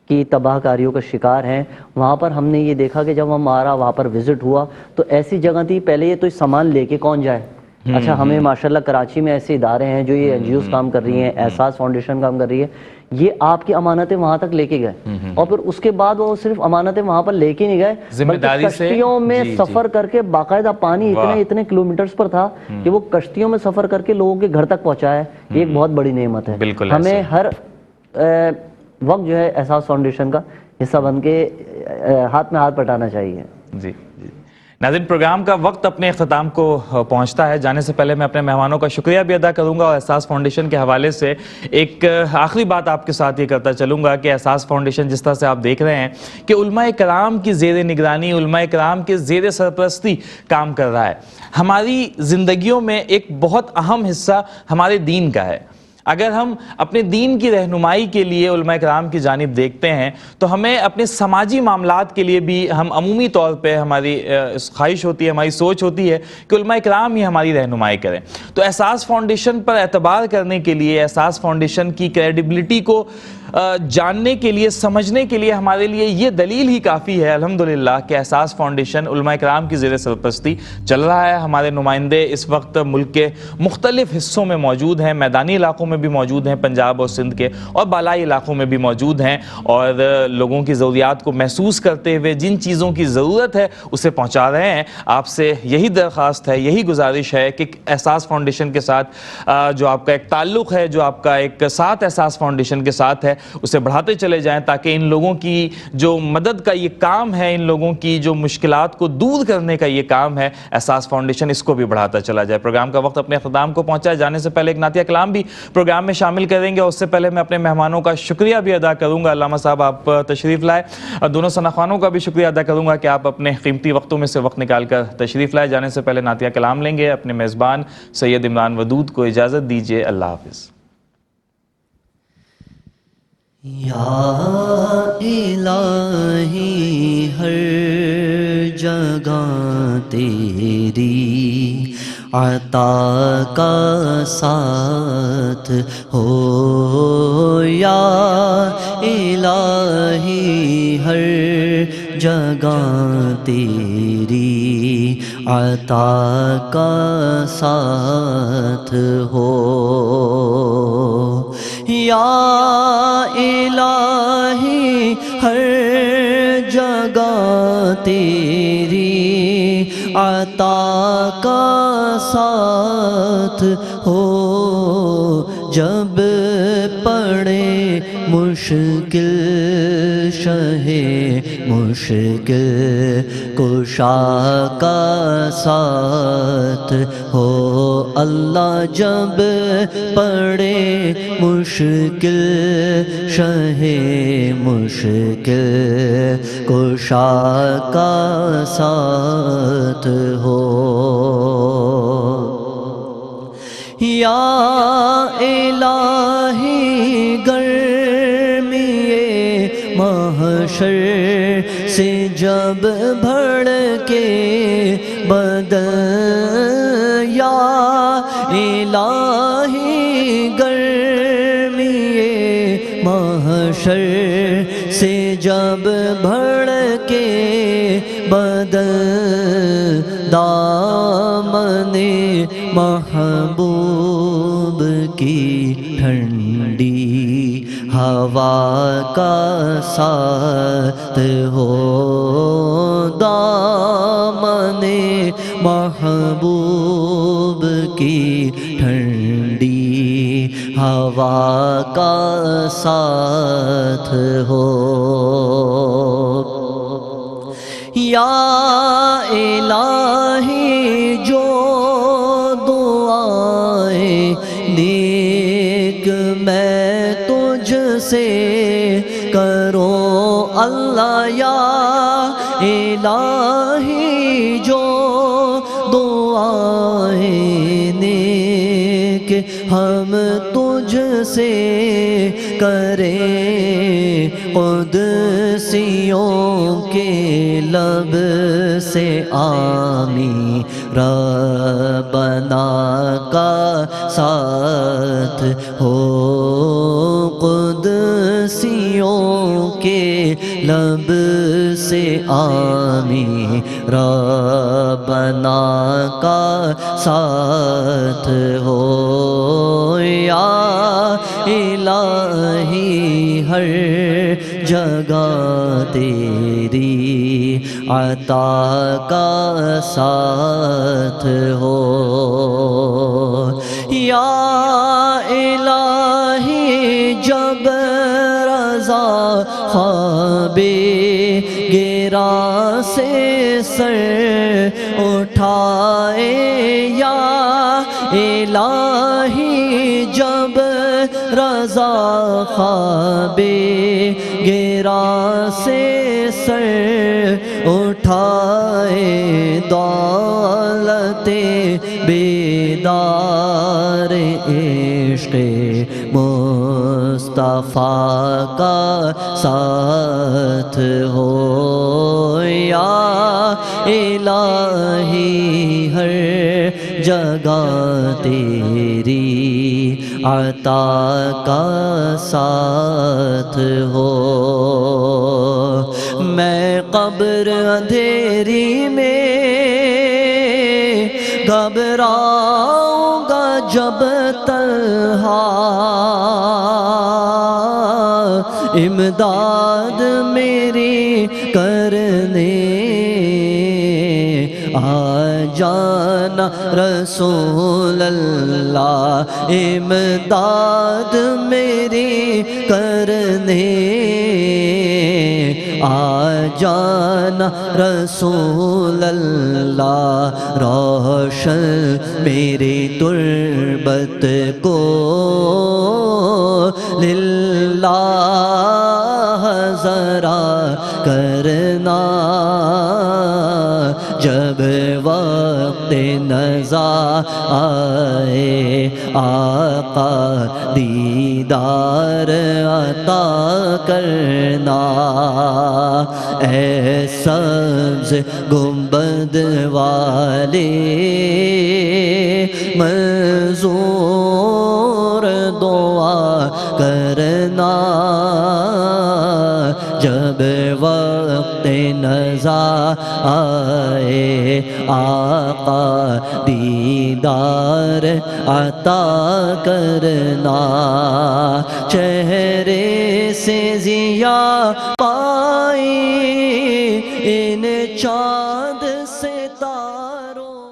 کی تباہ کاریوں کا شکار ہیں، وہاں پر ہم نے یہ دیکھا کہ جب ہمارا وہاں پر وزٹ ہوا تو ایسی جگہ تھی، پہلے یہ تو سامان لے کے کون جائے. اچھا، ہمیں ماشاءاللہ کراچی میں ایسے ادارے ہیں جو یہ NGOs کام کر رہی ہیں، احساس فاؤنڈیشن کام کر رہی ہے، یہ آپ کی امانتیں وہاں تک لے کے گئے، اور پھر اس کے بعد وہ صرف امانتیں وہاں پر لے کے نہیں گئے بلکہ کشتیوں میں سفر کر کے، باقاعدہ پانی اتنے کلومیٹرز پر تھا کہ وہ کشتیوں میں سفر کر کے لوگوں کے گھر تک پہنچایا ہے. یہ ایک بہت بڑی نعمت ہے. ہمیں ہر وقت جو ہے احساس فاؤنڈیشن کا حصہ بن کے ہاتھ میں ہاتھ بٹانا چاہیے. جی جی ناظرین، پروگرام کا وقت اپنے اختتام کو پہنچتا ہے. جانے سے پہلے میں اپنے مہمانوں کا شکریہ بھی ادا کروں گا، اور احساس فاؤنڈیشن کے حوالے سے ایک آخری بات آپ کے ساتھ یہ کرتا چلوں گا کہ احساس فاؤنڈیشن جس طرح سے آپ دیکھ رہے ہیں کہ علماء کرام کی زیر نگرانی، علماء کرام کے زیر سرپرستی کام کر رہا ہے. ہماری زندگیوں میں ایک بہت اہم حصہ ہمارے دین کا ہے. اگر ہم اپنے دین کی رہنمائی کے لیے علماء کرام کی جانب دیکھتے ہیں تو ہمیں اپنے سماجی معاملات کے لیے بھی ہم عمومی طور پہ ہماری خواہش ہوتی ہے، ہماری سوچ ہوتی ہے کہ علماء کرام ہی ہماری رہنمائی کریں. تو احساس فاؤنڈیشن پر اعتبار کرنے کے لیے، احساس فاؤنڈیشن کی کریڈیبلٹی کو جاننے کے لیے، سمجھنے کے لیے ہمارے لیے یہ دلیل ہی کافی ہے الحمدللہ کہ احساس فاؤنڈیشن علماء کرام کی زیر سرپرستی چل رہا ہے. ہمارے نمائندے اس وقت ملک کے مختلف حصوں میں موجود ہیں، میدانی علاقوں میں بھی موجود ہیں، پنجاب اور سندھ کے، اور بالائی علاقوں میں بھی موجود ہیں، اور لوگوں کی ضروریات کو محسوس کرتے ہوئے جن چیزوں کی ضرورت ہے اسے پہنچا رہے ہیں. آپ سے یہی درخواست ہے، یہی گزارش ہے کہ احساس فاؤنڈیشن کے ساتھ جو آپ کا ایک تعلق ہے، جو آپ کا ایک ساتھ احساس فاؤنڈیشن کے ساتھ ہے، اسے بڑھاتے چلے جائیں تاکہ ان لوگوں کی جو مدد کا یہ کام ہے، ان لوگوں کی جو مشکلات کو دور کرنے کا یہ کام ہے، احساس فاؤنڈیشن اس کو بھی بڑھاتا چلا جائے. پروگرام کا وقت اپنے اختتام کو پہنچا ہے. جانے سے پہلے ایک نعتیہ کلام بھی پروگرام میں شامل کریں گے، اور اس سے پہلے میں اپنے مہمانوں کا شکریہ بھی ادا کروں گا. علامہ صاحب آپ تشریف لائے، دونوں ثنا اخوانوں کا بھی شکریہ ادا کروں گا کہ آپ اپنے قیمتی وقتوں میں سے وقت نکال کر تشریف لائے. جانے سے پہلے نعتیہ کلام لیں گے. اپنے میزبان سید عمران ودود کو اجازت دیجیے. اللہ حافظ. یا الہی ہر جگہ تیری عطا کا ساتھ ہو یا الہی ہر جگہ تیری عطا کا ساتھ ہو یا الہی ہر جگہ تیری عطا کا ساتھ ہو جب پڑے مشکل شہ مشکل کشا کا ساتھ ہو اللہ جب پڑے مشکل شہ مشکل کشا کا ساتھ ہو یا الہی گرمی محشر سے جب بھڑ کے بدن یا الہی گرمی محشر سے جب بھڑ کے بدن دامن محبوب کی ٹھنڈی ہوا کا ساتھ ہو دامن محبوب کی ٹھنڈی ہوا کا ساتھ ہو یا الہی جو دعائیں نیک میں تجھ سے کروں اللہ یا الہی جو دعائیں نیک ہم تجھ سے کریں قدسیوں کے لب سے آمین ربنا کا ساتھ ہو قدسیوں کے لب سے آمین ربنا کا ساتھ ہو یا الہی ہر جگہ تیری عطا کا ساتھ ہو یا الہی جب رضا خواب گرا سے سر اٹھائے یا الہی جب رضا خواب گرا سے سر اٹھائے دولت بیدار عشق مصطفیٰ کا ساتھ ہو یا الہی ہر جگہ تیری عطا کا ساتھ ہو میں قبر اندھیری میں گھبراؤں گا جب تنہا امداد میری کرنے آ جانا رسول اللہ امداد میری کرنے آ جانا رسول اللہ روشن میری تربت کو للہ ذرا کرنا جب وقت نزا آئے آقا دیدار عطا کرنا اے سبز گنبد والے منظور دعا کرنا جب وقت نزا آئے آقا دیدار عطا کرنا چہرے سے ضیا پائی ان چار